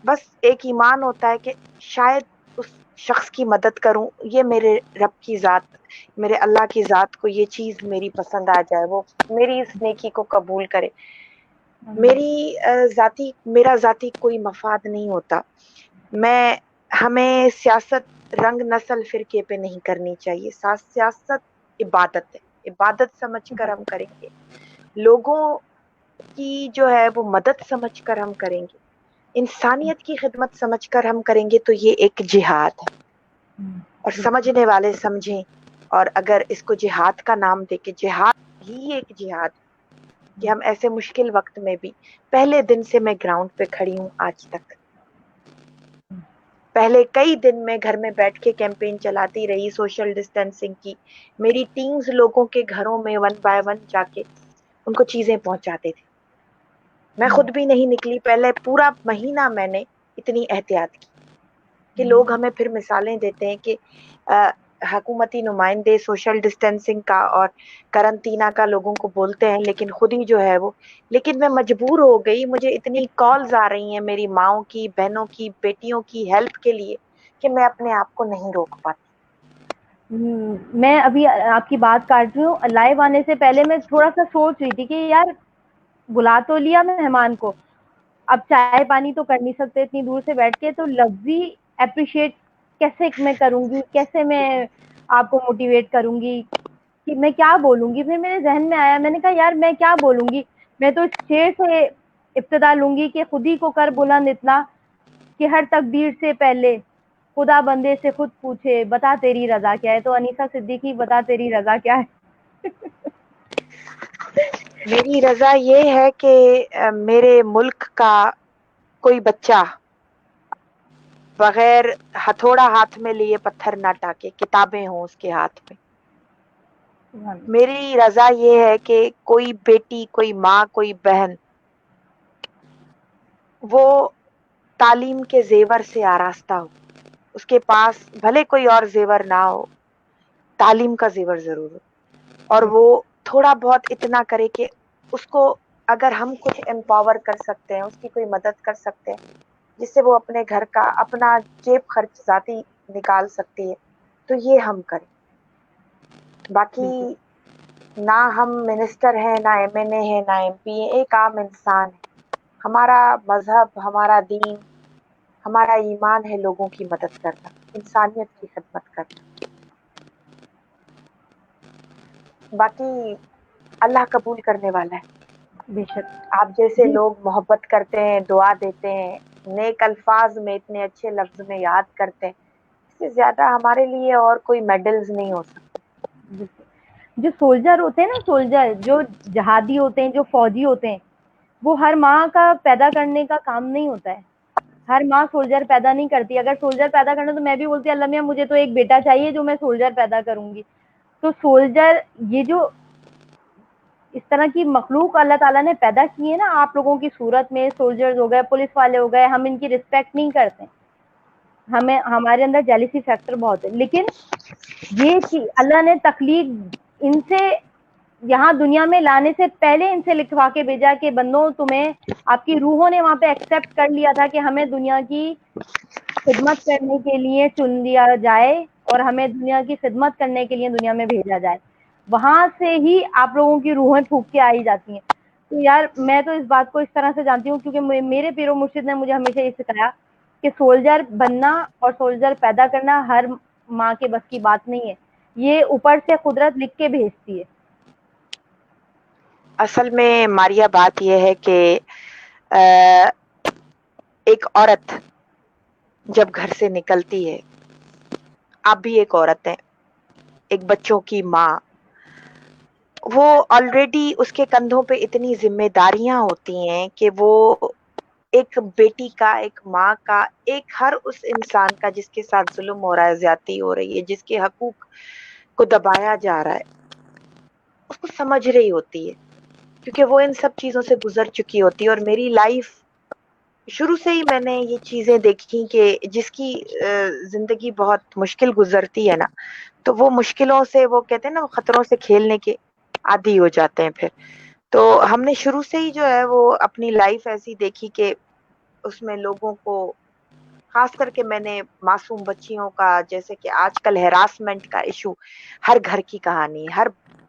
Speaker 2: بس ایک ایمان ہوتا ہے کہ شاید اس شخص کی مدد کروں، یہ میرے رب کی ذات، میرے اللہ کی ذات کو یہ چیز میری پسند آ جائے، وہ میری اس نیکی کو قبول کرے. میرا ذاتی کوئی مفاد نہیں ہوتا. ہمیں سیاست رنگ نسل فرقے پہ نہیں کرنی چاہیے. سیاست عبادت ہے، عبادت سمجھ کر ہم کریں گے، لوگوں کی جو ہے وہ مدد سمجھ کر ہم کریں گے، انسانیت کی خدمت سمجھ کر ہم کریں گے، تو یہ ایک جہاد ہے. اور سمجھنے والے سمجھیں، اور اگر اس کو جہاد کا نام دے کے، جہاد ہی ایک جہاد ہے کہ ہم ایسے مشکل وقت میں بھی، پہلے دن سے میں گراؤنڈ پہ کھڑی ہوں آج تک، پہلے کئی دن میں گھر میں بیٹھ کے کیمپین چلاتی رہی سوشل ڈسٹینسنگ کی. میری ٹیمز لوگوں کے گھروں میں 1 by 1 جا کے ان کو چیزیں پہنچاتے تھے. میں خود بھی نہیں نکلی، پہلے پورا مہینہ میں نے اتنی احتیاط کی کہ لوگ ہمیں پھر مثالیں دیتے ہیں کہ حکومتی نمائندے سوشل ڈسٹینسنگ کا اور کرنطینہ کا لوگوں کو بولتے ہیں، لیکن خود ہی جو ہے وہ، لیکن میں مجبور ہو گئی. مجھے اتنی کالز آ رہی ہیں میری ماؤں کی، بہنوں کی، بیٹیوں کی ہیلپ کے لیے کہ میں اپنے آپ کو نہیں روک پاتی.
Speaker 1: میں ابھی آپ کی بات کاٹ رہی ہوں، لائیو آنے سے پہلے میں تھوڑا سا سوچ رہی تھی کہ یار بلا تو لیا مہمان کو، اب چائے پانی تو کر نہیں سکتے اتنی دور سے بیٹھ کے، تو لفظی اپریشیٹ کیسے میں کروں گی، کیسے میں آپ کو موٹیویٹ کروں گی، کہ میں کیا بولوں گی. پھر میرے ذہن میں آیا، میں نے کہا یار میں کیا بولوں گی، میں تو اس شعر سے ابتدا لوں گی کہ خود ہی کو کر بلند اتنا کہ ہر تقدیر سے پہلے خدا بندے سے خود پوچھے بتا تیری رضا کیا ہے. تو انیسہ صدیقی بتا تیری رضا کیا ہے؟
Speaker 2: میری رضا یہ ہے کہ میرے ملک کا کوئی بچہ بغیر ہتھوڑا ہاتھ میں لیے پتھر نہ ٹاکے، کتابیں ہوں اس کے ہاتھ میں. میری رضا یہ ہے کہ کوئی بیٹی، کوئی ماں، کوئی بہن وہ تعلیم کے زیور سے آراستہ ہو. اس کے پاس بھلے کوئی اور زیور نہ ہو، تعلیم کا زیور ضرور ہو، اور وہ تھوڑا بہت اتنا کرے کہ اس کو اگر ہم کچھ امپاور کر سکتے ہیں، اس کی کوئی مدد کر سکتے ہیں جس سے وہ اپنے گھر کا اپنا جیب خرچ ذاتی نکال سکتی ہے، تو یہ ہم کریں. باقی نہ ہم منسٹر ہیں، نہ ایم این اے ہیں، نہ ایم پی ہیں، ایک عام انسان ہے. ہمارا مذہب، ہمارا دین، ہمارا ایمان ہے لوگوں کی مدد کرنا، انسانیت کی خدمت کرنا. باقی اللہ قبول کرنے والا ہے.
Speaker 1: بے شک.
Speaker 2: آپ جیسے
Speaker 1: جی
Speaker 2: لوگ محبت کرتے ہیں، دعا دیتے ہیں، نیک الفاظ میں اتنے اچھے لفظ میں یاد کرتے ہیں، اس سے زیادہ ہمارے لیے اور کوئی میڈلز نہیں ہو سکتے.
Speaker 1: جو سولجر ہوتے ہیں نا، سولجر جو جہادی ہوتے ہیں، جو فوجی ہوتے ہیں، وہ ہر ماں کا پیدا کرنے کا کام نہیں ہوتا ہے. ہر ماں سولجر پیدا نہیں کرتی. اگر سولجر پیدا کرنا تو میں بھی بولتی اللہ میاں مجھے تو ایک بیٹا چاہیے جو میں سولجر پیدا کروں گی. تو سولجر، یہ جو اس طرح کی مخلوق اللہ تعالیٰ نے پیدا کی ہے نا آپ لوگوں کی صورت میں، سولجرز ہو گئے، پولیس والے ہو گئے، ہم ان کی رسپیکٹ نہیں کرتے. ہمیں ہمارے اندر جیلسی فیکٹر بہت ہے. لیکن یہ کہ اللہ نے تخلیق ان سے یہاں دنیا میں لانے سے پہلے ان سے لکھوا کے بھیجا کہ بندوں تمہیں آپ کی روحوں نے وہاں پہ ایکسیپٹ کر لیا تھا کہ ہمیں دنیا کی خدمت کرنے کے لیے چن لیا جائے اور ہمیں دنیا کی خدمت کرنے کے لیے دنیا میں بھیجا جائے. وہاں سے ہی آپ لوگوں کی روحیں پھونک کے آئی جاتی ہیں. تو یار میں تو اس بات کو اس طرح سے جانتی ہوں کیونکہ میرے پیر و مرشد نے مجھے ہمیشہ یہ سکھایا کہ سولجر بننا اور سولجر پیدا کرنا ہر ماں کے بس کی بات نہیں ہے. یہ اوپر سے قدرت لکھ کے بھیجتی ہے.
Speaker 2: اصل میں ماریا بات یہ ہے کہ ایک عورت جب گھر سے نکلتی ہے، آپ بھی ایک عورت ہیں، ایک بچوں کی ماں، وہ آلریڈی اس کے کندھوں پہ اتنی ذمہ داریاں ہوتی ہیں کہ وہ ایک بیٹی کا، ایک ماں کا، ایک ہر اس انسان کا جس کے ساتھ ظلم ہو رہا ہے، زیادتی ہو رہی ہے، جس کے حقوق کو دبایا جا رہا ہے، اس کو سمجھ رہی ہوتی ہے کیونکہ وہ ان سب چیزوں سے گزر چکی ہوتی ہے. اور میری لائف شروع سے ہی میں نے یہ چیزیں دیکھی کہ جس کی زندگی بہت مشکل گزرتی ہے نا، تو وہ مشکلوں سے، وہ کہتے ہیں نا، وہ خطروں سے کھیلنے کے عادی ہو جاتے ہیں. پھر تو ہم نے شروع سے ہی جو ہے وہ اپنی لائف ایسی دیکھی کہ اس میں لوگوں کو، خاص کر کے میں نے معصوم بچیوں کا، جیسے کہ آج کل ہراسمنٹ کا ایشو ہر گھر کی کہانی، ہر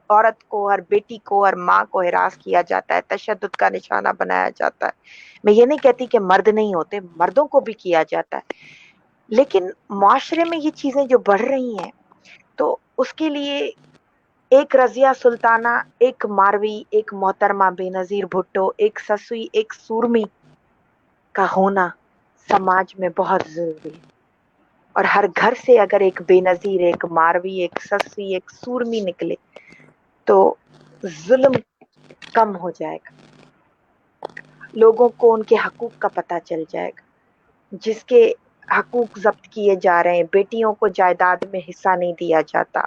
Speaker 2: عورت کو، ہر بیٹی کو، ہر ماں کو ہراس کیا جاتا ہے، تشدد کا نشانہ بنایا جاتا ہے. میں یہ نہیں کہتی کہ مرد نہیں ہوتے، مردوں کو بھی کیا جاتا ہے، لیکن معاشرے میں یہ چیزیں جو بڑھ رہی ہیں تو اس کے لیے ایک رضیہ سلطانہ، ایک ماروی، ایک محترمہ بے نظیر بھٹو، ایک سسوئی، ایک سورمی کا ہونا سماج میں بہت ضروری ہے. اور ہر گھر سے اگر ایک بے نظیر، ایک ماروی، ایک سسوئی، ایک سورمی نکلے تو ظلم کم ہو جائے گا، لوگوں کو ان کے حقوق کا پتہ چل جائے گا. جس کے حقوق ضبط کیے جا رہے ہیں، بیٹیوں کو جائیداد میں حصہ نہیں دیا جاتا،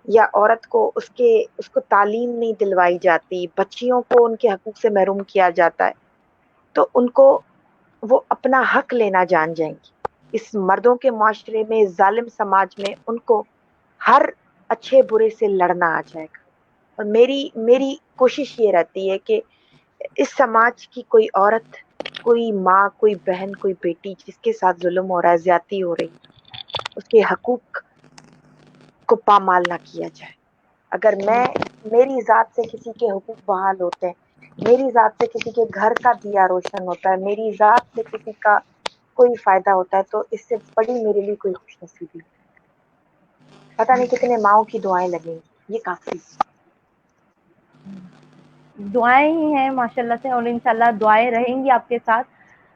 Speaker 2: یا عورت کو اس کو تعلیم نہیں دلوائی جاتی، بچیوں کو ان کے حقوق سے محروم کیا جاتا ہے، تو ان کو وہ اپنا حق لینا جان جائیں گی. اس مردوں کے معاشرے میں، ظالم سماج میں ان کو ہر اچھے برے سے لڑنا آ جائے گا. اور میری کوشش یہ رہتی ہے کہ اس سماج کی کوئی عورت، کوئی ماں، کوئی بہن، کوئی بیٹی جس کے ساتھ ظلم ہو رہا ہے، زیادتی ہو رہی، اس کے حقوق کو پامال نہ کیا جائے. اگر میری ذات سے کسی کے حقوق بحال ہوتے ہیں، میری ذات سے کسی کے گھر کا دیا روشن ہوتا ہے، میری ذات سے کسی کا کوئی فائدہ ہوتا ہے، تو اس سے بڑی میرے لیے کوئی خوش نصیبی. پتہ نہیں کتنے ماؤں کی دعائیں لگیں گی، یہ کافی.
Speaker 1: دعائیں ہی ہیں ماشاء اللہ سے، اور انشاءاللہ دعائیں رہیں گی آپ کے ساتھ.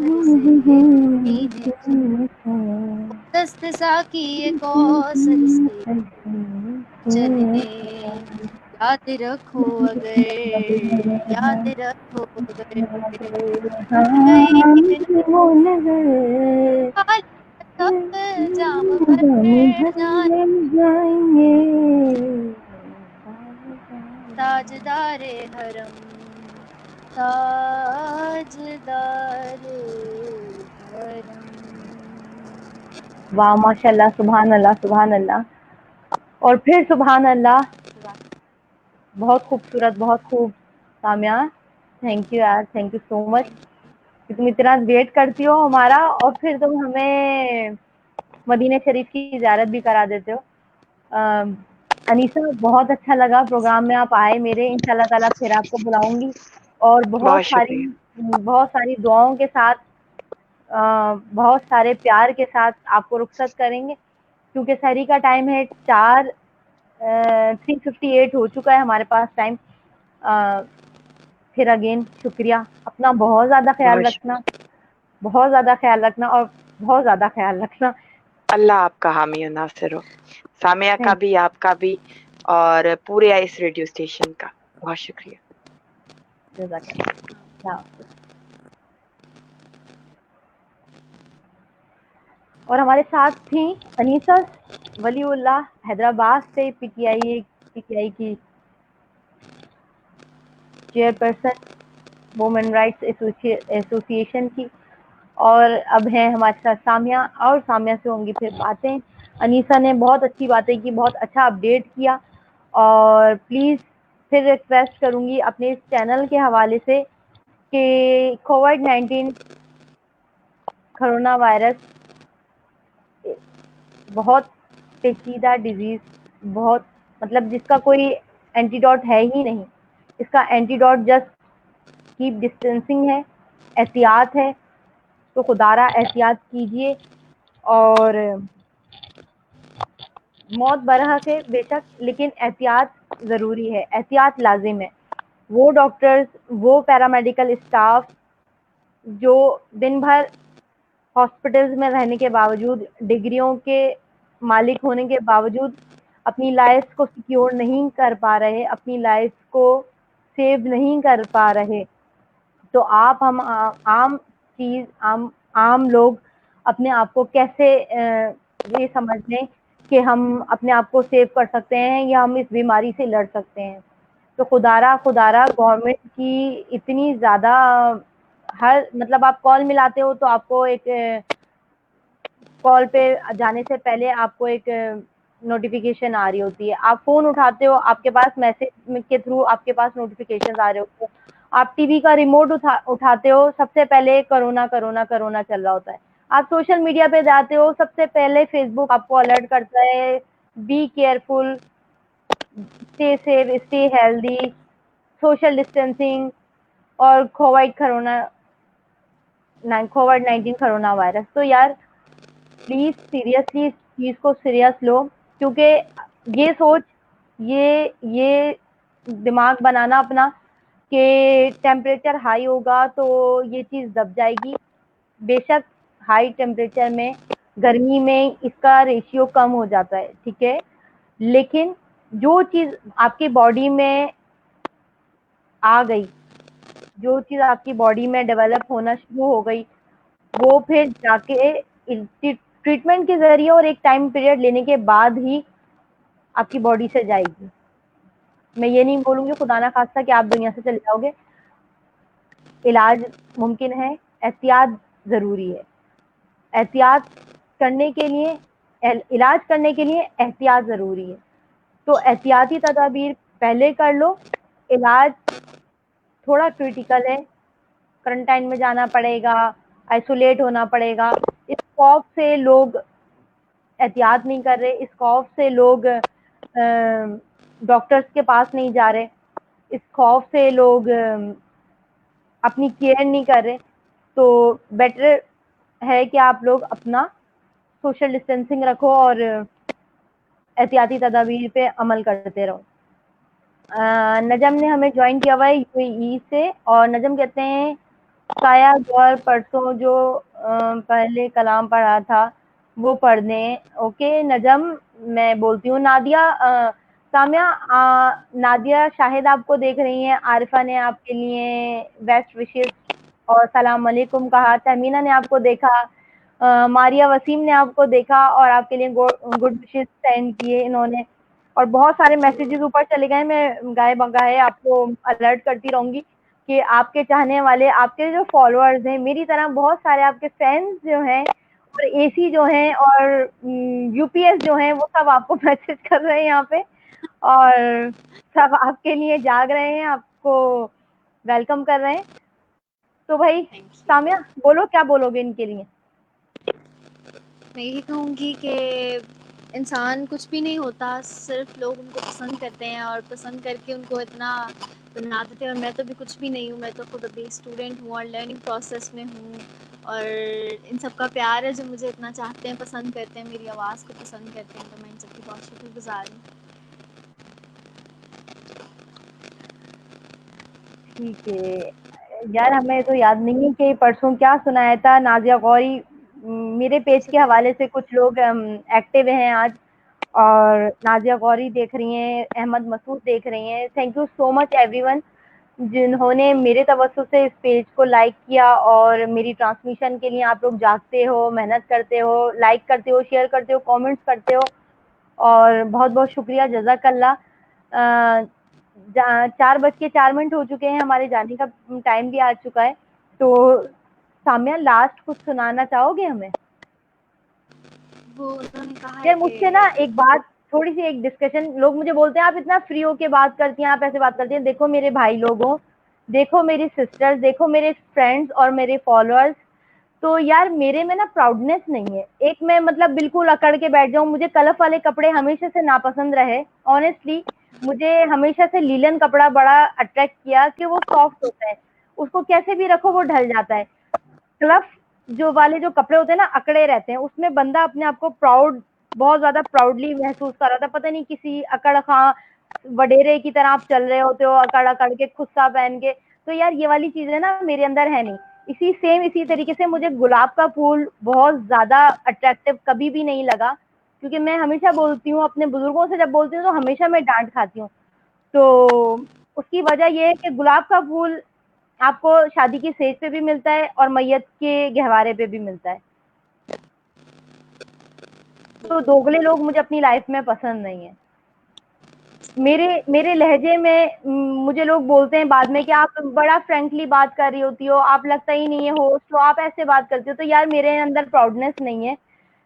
Speaker 3: گھر سے پینے دست ساقی کوثر سے چلے. یاد رکھو اگر یاد رکھو اگر ٹوٹ گئی
Speaker 1: وہ نظر
Speaker 3: کب جام بھر جائیں
Speaker 1: جائیں گے.
Speaker 3: تاجدار حرم تاجدار حرم.
Speaker 1: واہ ماشاء اللہ، سبحان اللہ سبحان اللہ اور پھر سبحان اللہ. بہت خوبصورت، بہت خوب. سامیہ تھینک یو یار، تھینک یو سو مچ کہ تم اتنا ویٹ کرتی ہو ہمارا اور پھر تم ہمیں مدینہ شریف کی زیارت بھی کرا دیتے ہو. انیسہ بہت اچھا لگا پروگرام میں آپ آئے میرے. انشاءاللہ تعالیٰ پھر آپ کو بلاؤں گی اور
Speaker 2: بہت شکریہ.
Speaker 1: بہت ساری دعاؤں کے ساتھ، بہت سارے پیار کے ساتھ آپ کو رخصت کریں گے کیونکہ سحری کا ٹائم ہے. 3:58 ہو چکا ہے ہمارے پاس ٹائم. پھر اگین شکریہ. اپنا بہت زیادہ خیال رکھنا، بہت زیادہ خیال رکھنا اور بہت زیادہ خیال رکھنا.
Speaker 2: اللہ آپ کا حامی و ناصر ہو. سامیہ کا بھی، آپ کا بھی اور پورے اس ریڈیو اسٹیشن کا بہت شکریہ.
Speaker 1: جزاک اللہ. اور ہمارے ساتھ تھیں انیسہ ولی اللہ حیدرآباد سے، پی ٹی آئی کی چیئر پرسن وومن رائٹس ایسوسی ایشن کی، اور اب ہیں ہمارے ساتھ سامیہ، اور سامیہ سے ہوں گی پھر باتیں. انیسہ نے بہت اچھی باتیں کی، بہت اچھا اپڈیٹ کیا. اور پلیز پھر ریکویسٹ کروں گی اپنے اس چینل کے حوالے سے کہ کووڈ-19 کرونا وائرس بہت پیچیدہ ڈیزیز، بہت مطلب جس کا کوئی اینٹی ڈاٹ ہے ہی نہیں. اس کا antidote just keep distancing ہے، احتیاط ہے. تو خدارا احتیاط کیجئے. اور موت برحق ہے بے شک، لیکن احتیاط ضروری ہے، احتیاط لازم ہے. وہ ڈاکٹرز، وہ پیرامیڈیکل اسٹاف جو دن بھر ہاسپٹلز میں رہنے کے باوجود، ڈگریوں کے مالک ہونے کے باوجود اپنی لائف کو سیکیور نہیں کر پا رہے، اپنی لائف کو سیو نہیں کر پا رہے. تو ہم عام لوگ اپنے آپ کو کیسے یہ سمجھ لیں کہ ہم اپنے آپ کو سیو کر سکتے ہیں یا ہم اس بیماری سے لڑ سکتے ہیں. تو خدارا گورنمنٹ کی اتنی زیادہ مطلب آپ کال ملاتے ہو تو آپ کو ایک کال پہ جانے سے پہلے آپ کو ایک نوٹیفیکیشن آ رہی ہوتی ہے. آپ فون اٹھاتے ہو، آپ کے پاس میسج کے تھرو آپ کے پاس نوٹیفیکیشن آ رہے ہوتے ہیں. آپ ٹی وی کا ریموٹ اٹھاتے ہو، سب سے پہلے کرونا کرونا کرونا چل رہا ہوتا ہے. آپ سوشل میڈیا پہ جاتے ہو، سب سے پہلے فیس بک آپ کو الرٹ کرتا ہے be careful, stay safe, stay healthy, social distancing اور کووڈ-19 کرونا وائرس. تو یار پلیز سیریسلی اس چیز کو سیریس لو، کیونکہ یہ سوچ، یہ دماغ بنانا اپنا کہ ٹیمپریچر ہائی ہوگا تو یہ چیز دب جائے گی. بے شک ہائی ٹیمپریچر میں، گرمی میں اس کا ریشیو کم ہو جاتا ہے، ٹھیک ہے، لیکن جو چیز آپ کی باڈی میں آ گئی، جو چیز آپ کی باڈی میں ڈیولپ ہونا شروع ہو گئی، وہ پھر جا کے ٹریٹمنٹ کے ذریعے اور ایک ٹائم پیریڈ لینے کے بعد ہی آپ کی باڈی سے جائے گی. میں یہ نہیں بولوں گی خدا نہ خواستہ کہ آپ دنیا سے چلے جاؤ گے. علاج ممکن ہے، احتیاط ضروری ہے. احتیاط کرنے کے لیے، علاج کرنے کے لیے احتیاط ضروری ہے. تو احتیاطی تدابیر پہلے کر لو. علاج تھوڑا کریٹیکل ہے، کرنٹائن میں جانا پڑے گا، آئسولیٹ ہونا پڑے گا. اس خوف سے لوگ احتیاط نہیں کر رہے، اس خوف سے لوگ ڈاکٹرز کے پاس نہیں جا رہے، اس خوف سے لوگ اپنی کیئر نہیں کر رہے. تو بیٹر ہے کہ آپ لوگ اپنا سوشل ڈسٹینسنگ رکھو اور احتیاطی تدابیر پہ عمل کرتے رہو. نجم نے ہمیں جوائن کیا ہوا ہے UAE سے، اور نجم کہتے ہیں سایہ گور پرسوں جو پہلے کلام پڑھا تھا وہ پڑھ دیں. اوکے نجم میں بولتی ہوں. نادیہ سامیہ نادیہ شاہد آپ کو دیکھ رہی ہیں. عارفہ نے آپ کے لیے بیسٹ وشز اور السلام علیکم کہا. تہمینہ نے آپ کو دیکھا. ماریا وسیم نے آپ کو دیکھا اور آپ کے لیے گڈ وشز سینڈ کیے انہوں نے. اور بہت سارے میسیجز اوپر چلے گئے. میں گائے بگائے آپ کو الرٹ کرتی رہوں گی کہ آپ کے چاہنے والے, آپ کے جو فالوورز ہیں, میری طرح بہت سارے آپ کے فینس جو ہیں اور اے سی جو ہیں اور یو پی ایس جو ہیں وہ سب آپ کو میسج کر رہے ہیں یہاں پہ اور سب آپ کے لیے جاگ رہے ہیں, آپ کو ویلکم کر رہے ہیں. تو بھائی سامیہ بولو, کیا بولو گے ان کے لیے؟
Speaker 3: میں یہی کہوں گی کہ انسان کچھ بھی نہیں ہوتا, صرف لوگ ان کو پسند کرتے ہیں اور پسند کر کے ان کو اتنا بنا دیتے ہیں. اور میں تو بھی کچھ بھی نہیں ہوں, میں تو خود ابھی اسٹوڈنٹ ہوں اور لرننگ پروسیس میں ہوں. اور ان سب کا پیار ہے جو مجھے اتنا چاہتے ہیں, پسند کرتے ہیں, میری آواز کو پسند کرتے ہیں, تو میں ان سب کی بہت شکر گزار ہوں.
Speaker 1: ٹھیک ہے یار, ہمیں تو یاد نہیں ہے کہ پرسوں کیا سنایا تھا. نازیہ غوری میرے پیج کے حوالے سے کچھ لوگ ایکٹیو ہیں آج, اور نازیہ غوری دیکھ رہی ہیں, احمد مسعود دیکھ رہی ہیں. Thank you so much every one جنہوں نے میرے توسط سے اس پیج کو لائک کیا اور میری ٹرانسمیشن کے لیے آپ لوگ جاگتے ہو, محنت کرتے ہو, لائک کرتے ہو, شیئر کرتے ہو, کامنٹس کرتے ہو, اور بہت بہت شکریہ, جزاک اللہ. 4:04 ہو چکے ہیں, ہمارے جانے کا ٹائم بھی آ چکا ہے. تو سامیہ لاسٹ کچھ سنانا چاہو گے ہمیں؟
Speaker 3: وہ انہوں نے کہا ہے
Speaker 1: یار مجھ
Speaker 3: کہ
Speaker 1: سے نا ایک بات, تھوڑی سی ایک ڈسکشن, لوگ مجھے بولتے ہیں آپ اتنا فری ہو کے بات کرتی ہیں, آپ ایسے بات کرتی ہیں. دیکھو میرے بھائی لوگوں, دیکھو میری سسٹرز, دیکھو میرے فرینڈز اور میرے فالوورز, تو یار میرے میں نا پراؤڈنیس نہیں ہے. ایک میں مطلب بالکل اکڑ کے بیٹھ جاؤں, مجھے کلف والے کپڑے ہمیشہ سے ناپسند رہے. آنیسٹلی مجھے ہمیشہ سے لیلن کپڑا بڑا اٹریکٹ کیا کہ وہ سافٹ ہوتا ہے, اس کو کیسے بھی رکھو وہ ڈھل جاتا ہے. کلف جو والے جو کپڑے ہوتے ہیں نا, اکڑے رہتے ہیں, اس میں بندہ اپنے آپ کو پراؤڈ, بہت زیادہ پراؤڈلی محسوس کر رہا تھا. پتہ نہیں کسی اکڑ خاں وڈیرے کی طرح آپ چل رہے ہوتے ہو, اکڑ اکڑ کے خصہ پہن کے. تو یار یہ والی چیزیں نا میرے اندر ہے نہیں. اسی طریقے سے مجھے گلاب کا پھول بہت زیادہ اٹریکٹیو کبھی بھی نہیں لگا, کیونکہ میں ہمیشہ بولتی ہوں اپنے بزرگوں سے, جب بولتی ہوں تو ہمیشہ میں ڈانٹ کھاتی ہوں. تو اس کی وجہ یہ ہے کہ گلاب کا پھول آپ کو شادی کی سیج پہ بھی ملتا ہے اور میت کے گہوارے پہ بھی ملتا ہے. تو دوگلے لوگ مجھے اپنی لائف میں پسند نہیں ہیں. میرے لہجے میں مجھے لوگ بولتے ہیں بعد میں کہ آپ بڑا فرینکلی بات کر رہی ہوتی ہو, آپ لگتا ہی نہیں ہے ہوسٹ, تو آپ ایسے بات کرتی ہو. تو یار میرے اندر پراؤڈنیس نہیں ہے.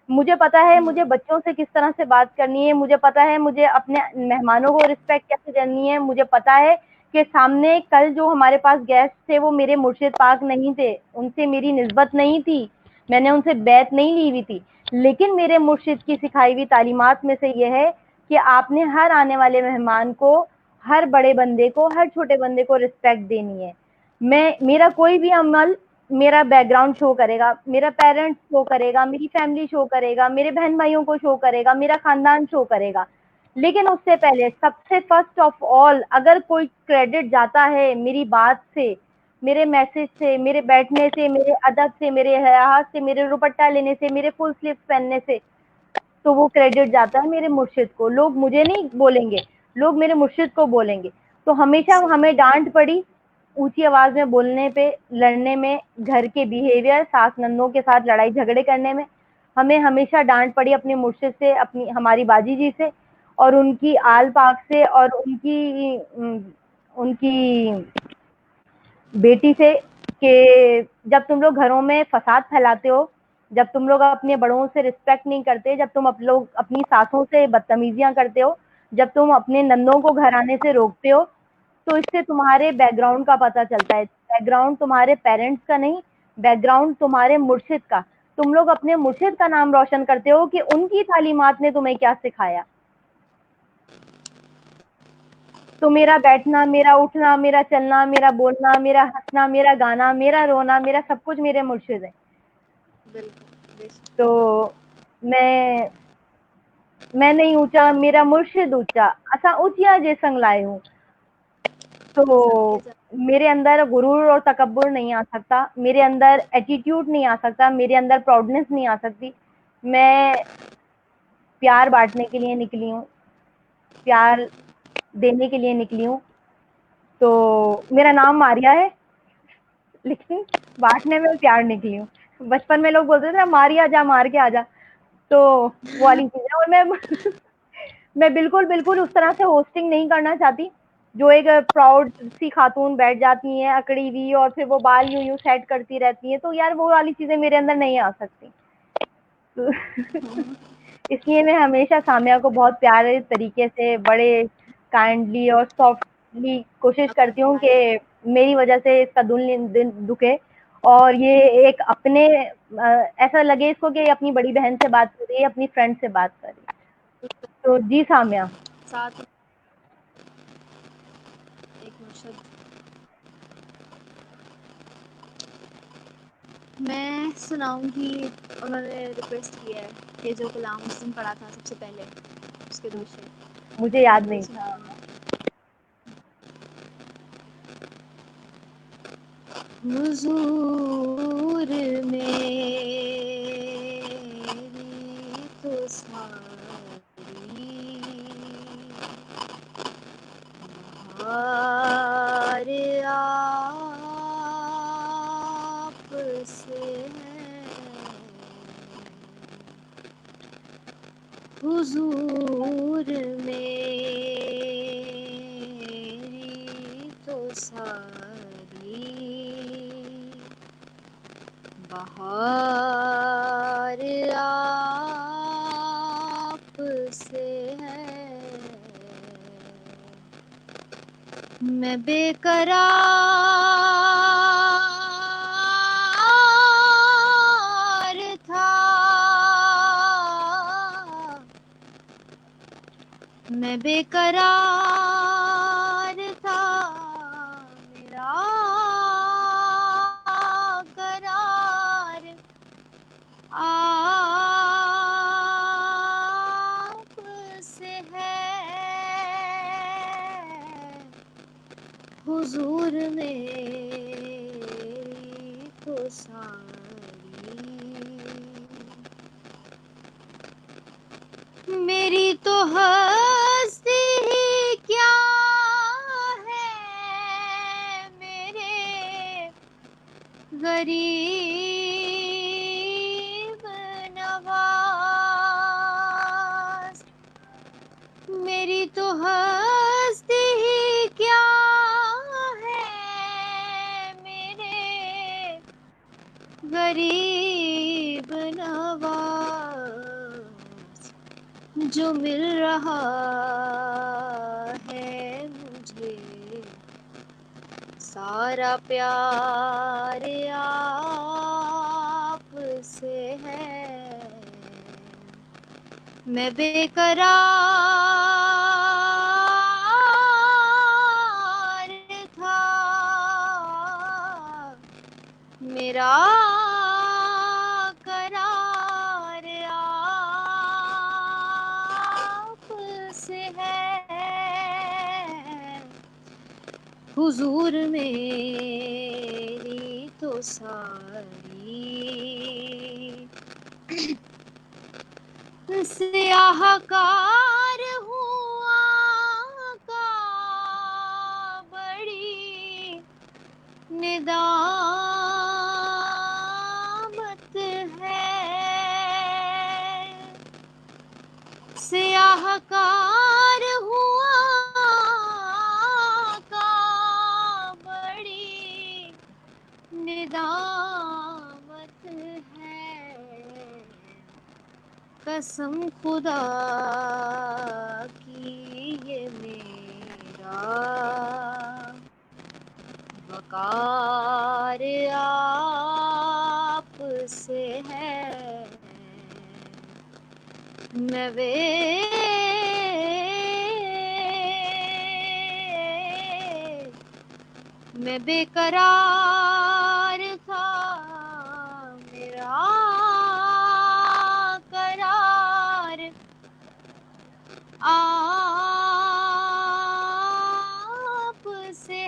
Speaker 1: مجھے پتا ہے مجھے بچوں سے کس طرح سے بات کرنی ہے, مجھے پتا ہے مجھے اپنے مہمانوں کو رسپیکٹ کیسے کرنی ہے, مجھے پتا ہے کہ سامنے کل جو ہمارے پاس گیسٹ تھے وہ میرے مرشد پاک نہیں تھے, ان سے میری نسبت نہیں تھی, میں نے ان سے بیعت نہیں لی ہوئی تھی. لیکن میرے مرشد کی سکھائی ہوئی تعلیمات میں سے یہ ہے کہ آپ نے ہر آنے والے مہمان کو, ہر بڑے بندے کو, ہر چھوٹے بندے کو رسپیکٹ دینی ہے. میرا کوئی بھی عمل میرا بیک گراؤنڈ شو کرے گا, میرا پیرنٹس شو کرے گا, میری فیملی شو کرے گا, میرے بہن بھائیوں کو شو کرے گا, میرا خاندان شو کرے گا. لیکن اس سے پہلے سب سے فرسٹ آف آل اگر کوئی کریڈٹ جاتا ہے میری بات سے, میرے میسج سے, میرے بیٹھنے سے, میرے ادب سے, میرے لحاظ سے, میرے دوپٹہ لینے سے, میرے فل سلیوز پہننے سے, تو وہ کریڈٹ جاتا ہے میرے مرشد کو. لوگ مجھے نہیں بولیں گے, لوگ میرے مرشد کو بولیں گے. تو ہمیشہ ہمیں ڈانٹ پڑی اونچی آواز میں بولنے پہ, لڑنے میں, گھر کے بیہیویئر, ساس نندوں کے ساتھ لڑائی جھگڑے کرنے میں, ہمیں ہمیشہ ڈانٹ پڑی اپنے مرشد سے, ہماری باجی جی سے, اور ان کی آل پاک سے, اور ان کی بیٹی سے, کہ جب تم لوگ گھروں میں فساد پھیلاتے ہو, جب تم لوگ اپنے بڑوں سے رسپیکٹ نہیں کرتے, جب تم لوگ اپنی ساسوں سے بدتمیزیاں کرتے ہو, جب تم اپنے نندوں کو گھر آنے سے روکتے ہو, تو اس سے تمہارے بیک گراؤنڈ کا پتہ چلتا ہے. بیک گراؤنڈ تمہارے پیرنٹس کا نہیں, بیک گراؤنڈ تمہارے مرشد کا. تم لوگ اپنے مرشد کا نام روشن کرتے ہو کہ ان کی تعلیمات نے تمہیں کیا سکھایا. تو میرا بیٹھنا, میرا اٹھنا, میرا چلنا, میرا بولنا, میرا ہنسنا, میرا گانا, میرا رونا, میرا سب کچھ میرے مرشد ہے. تو میں نہیں اونچا, میرا مرشد اونچا, اساں اونچیاں جے سنگ لائے ہوں. تو میرے اندر غرور اور تکبر نہیں آ سکتا، میرے اندر ایٹیٹیوڈ نہیں آ سکتا، میرے اندر پراؤڈنس نہیں آ سکتی. میں پیار بانٹنے کے لیے نکلی ہوں، پیار دینے کے لیے نکلی ہوں. تو میرا نام ماریا ہے، لیکن بانٹنے میں پیار نکلی ہوں. بچپن میں لوگ بولتے تھے ماریا جا مار کے آ جا، تو وہ والی چیز ہے. اور میں بالکل بالکل اس طرح سے ہوسٹنگ نہیں کرنا چاہتی جو ایک پراؤڈ سی خاتون بیٹھ جاتی ہیں اکڑی ہوئی اور پھر وہ بال یوں یوں سیٹ کرتی رہتی ہیں. تو یار وہ والی چیزیں میرے اندر نہیں آ سکتی. اس لیے میں ہمیشہ سامیہ کو بہت پیارے طریقے سے، بڑے کائنڈلی اور سافٹلی کوشش کرتی ہوں کہ میری وجہ سے اس کا دل دکھے اور یہ ایک اپنے ایسا لگے اس کو کہ اپنی بڑی بہن سے بات کر رہی ہے، اپنی فرینڈ سے بات کر رہی ہے. تو جی سامیہ.
Speaker 3: ساتھ ایک مرشد میں سناؤں گی. انہوں نے ریکویسٹ کیا ہے کہ جو کلام اس دن پڑھا تھا سب سے پہلے اس کے 2 شعر
Speaker 1: مجھے یاد
Speaker 3: وہی
Speaker 1: نہیں.
Speaker 3: سناؤں گی. حضور میری تو ساری بہار آپ سے ہے. حضور میری تو ساری بہار آپ سے ہے. میں بے قرار تھا، میں بے قرار تھا، میرا قرار آپ سے ہے. حضور میری تو ساری میری تو ہستی ہی کیا ہے، میرے غریب نواز. میری تو ہستی ہی کیا ہے، میرے غریب نواز. جو مل رہا ہے مجھے سارا پیار آپ سے ہے. میں بے قرار تھا، میرا قرار آپ سے ہے. حضور میری تو ساری سیاہ کار ہوں آقا، بڑی ندامت ہے. سیاہ کار ہوں آقا، بڑی ندامت ہے. قسم خدا کی یہ میرا وقار آپ سے ہے. میں بے قرار تھا، میرا قرار آپ سے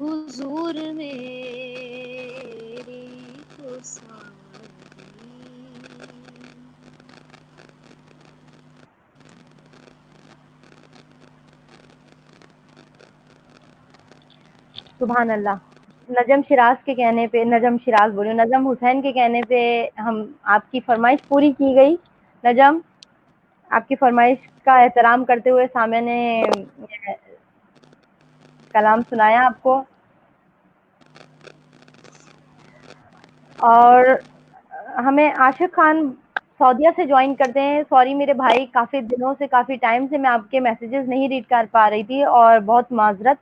Speaker 3: حضور میری کو ساری.
Speaker 1: سبحان اللہ. نجم شراز کے کہنے پہ، نجم شراز بولے، نجم حسین کے کہنے پہ ہم آپ کی فرمائش پوری کی گئی. نجم، آپ کی فرمائش کا احترام کرتے ہوئے سامع نے کلام سنایا آپ کو. اور ہمیں عاشق خان سعودیہ سے جوائن کرتے ہیں. سوری میرے بھائی، کافی دنوں سے، کافی ٹائم سے میں آپ کے میسیجز نہیں ریڈ کر پا رہی تھی، اور بہت معذرت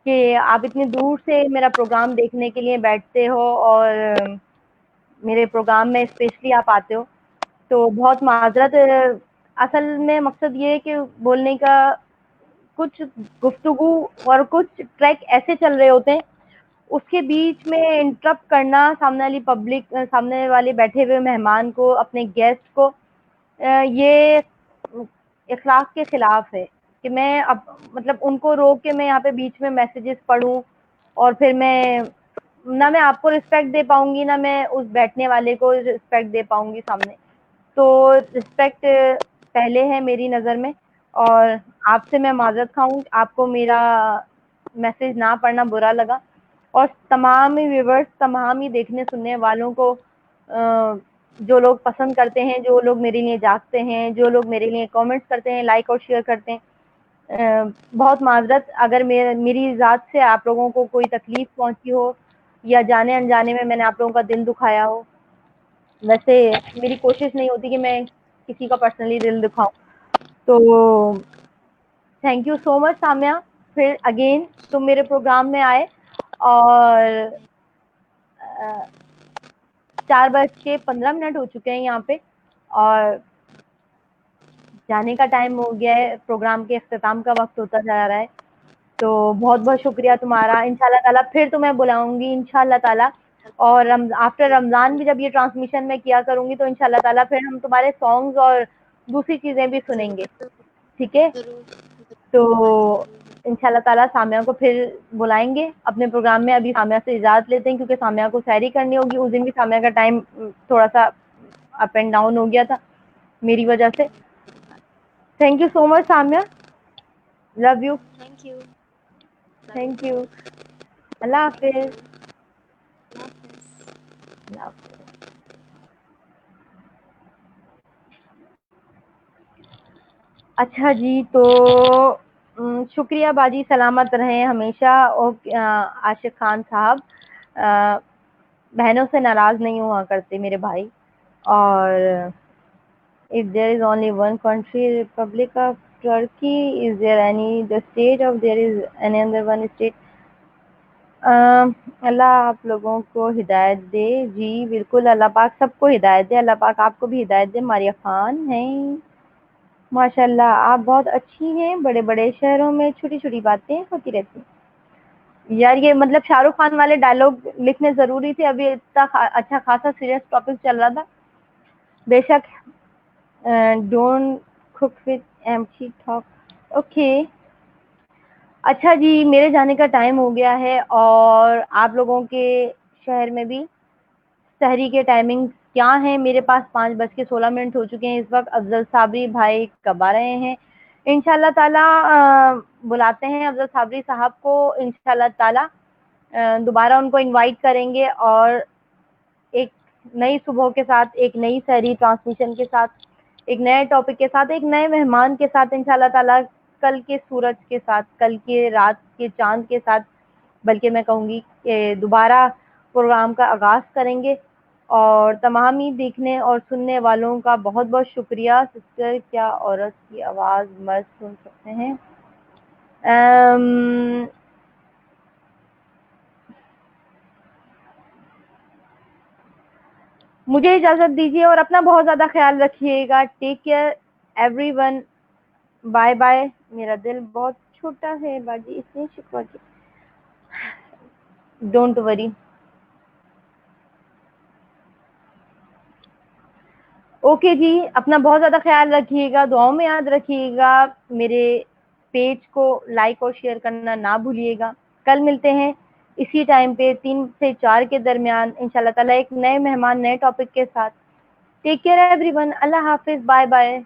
Speaker 1: کہ آپ اتنی دور سے میرا پروگرام دیکھنے کے لیے بیٹھتے ہو اور میرے پروگرام میں اسپیشلی آپ آتے ہو، تو بہت معذرت. اصل میں مقصد یہ ہے کہ بولنے کا، کچھ گفتگو اور کچھ ٹریک ایسے چل رہے ہوتے ہیں، اس کے بیچ میں انٹرپٹ کرنا سامنے والی پبلک، سامنے والے بیٹھے ہوئے مہمان کو، اپنے گیسٹ کو، یہ اخلاق کے خلاف ہے کہ میں اب مطلب ان کو روک کے میں یہاں پہ بیچ میں میسیجز پڑھوں، اور پھر نہ میں آپ کو رسپیکٹ دے پاؤں گی، نہ میں اس بیٹھنے والے کو رسپیکٹ دے پاؤں گی سامنے. تو رسپیکٹ پہلے ہے میری نظر میں، اور آپ سے میں معذرت خواہوں، آپ کو میرا میسج نہ پڑھنا برا لگا. اور تمام ہی ویورز، تمام ہی دیکھنے سننے والوں کو، جو لوگ پسند کرتے ہیں، جو لوگ میرے لیے جاگتے ہیں، جو لوگ میرے لیے کامنٹس کرتے ہیں، لائک اور شیئر کرتے ہیں، بہت معذرت اگر میری ذات سے آپ لوگوں کو کوئی تکلیف پہنچی ہو، یا جانے انجانے میں نے آپ لوگوں کا دل دکھایا ہو. ویسے میری کوشش نہیں ہوتی کہ میں کسی کا پرسنلی دل دکھاؤں. تو thank you so much Samiya. پھر اگین تم میرے پروگرام میں آئے، اور 4:15 ہو چکے ہیں یہاں پہ، اور جانے کا ٹائم ہو گیا ہے، پروگرام کے اختتام کا وقت ہوتا جا رہا ہے. تو بہت بہت شکریہ تمہارا. انشاءاللہ تعالیٰ پھر تمہیں بلاؤں گی انشاءاللہ تعالیٰ. اور آفٹر رمضان بھی جب یہ ٹرانسمیشن میں کیا کروں گی تو انشاءاللہ تعالیٰ پھر ہم تمہارے سانگز اور دوسری چیزیں بھی سنیں گے. ٹھیک ہے؟ تو انشاءاللہ تعالیٰ سامیہ کو پھر بلائیں گے اپنے پروگرام میں. ابھی سامیہ سے اجازت لیتے ہیں کیونکہ سامیہ کو سحری کرنی ہوگی. اس دن بھی سامیہ کا ٹائم تھوڑا سا اپ اینڈ ڈاؤن ہو گیا تھا میری وجہ سے. Thank you so much Samia. Love you.
Speaker 3: Thank you.
Speaker 1: Thank you. اللہ حافظ. اللہ حافظ. اچھا جی، تو شکریہ باجی، سلامت رہیں ہمیشہ. عاشق خان صاحب، بہنوں سے ناراض نہیں ہوا کرتے میرے بھائی. اور if there is only one country, Republic of Turkey, is there any the state of there is any other one state? اللہ آپ لوگوں کو ہدایت دے. جی بالکل، اللہ پاک سب کو ہدایت دے. اللہ پاک آپ کو بھی ہدایت دے. ماریہ خان ہیں ماشاء اللہ، آپ بہت اچھی ہیں. بڑے بڑے شہروں میں چھوٹی چھوٹی باتیں ہوتی رہتی ہیں. یار یہ مطلب شاہ رخ خان والے ڈائلوگ لکھنے ضروری تھے. ابھی اتنا اچھا خاصا سیریس ٹاپک چل رہا تھا. بے شک. Don't cook with empty talk. Okay. اچھا جی، میرے جانے کا ٹائم ہو گیا ہے، اور آپ لوگوں کے شہر میں بھی سحری کے ٹائمنگ کیا ہیں؟ میرے پاس 5:16 ہو چکے ہیں اس وقت. افضل صابری بھائی کب آ رہے ہیں؟ انشاءاللہ تعالیٰ بلاتے ہیں افضل صابری صاحب کو. انشاءاللہ تعالیٰ دوبارہ ان کو انوائٹ کریں گے، اور ایک نئی صبح کے ساتھ، ایک نئی سحری ٹرانسمیشن کے ساتھ، ایک نئے ٹاپک کے ساتھ، ایک نئے مہمان کے ساتھ، انشاءاللہ تعالیٰ کل کے سورج کے ساتھ، کل کے رات کے چاند کے ساتھ، بلکہ میں کہوں گی کہ دوبارہ پروگرام کا آغاز کریں گے. اور تمام ہی دیکھنے اور سننے والوں کا بہت بہت شکریہ. سسٹر کیا عورت کی آواز مرد سن سکتے ہیں؟ مجھے اجازت دیجیے، اور اپنا بہت زیادہ خیال رکھیے گا. Take care everyone. Bye bye. میرا دل بہت چھوٹا ہے باجی، اس لیے شکوا کی. Don't worry. اوکے جی، اپنا بہت زیادہ خیال رکھیے گا. دعاؤں میں یاد رکھیے گا. میرے پیج کو لائک اور شیئر کرنا نہ بھولیے گا. کل ملتے ہیں اسی ٹائم پہ 3 سے 4 کے درمیان انشاءاللہ تعالیٰ ایک نئے مہمان نئے ٹاپک کے ساتھ. Take care everyone. اللہ حافظ. Bye bye.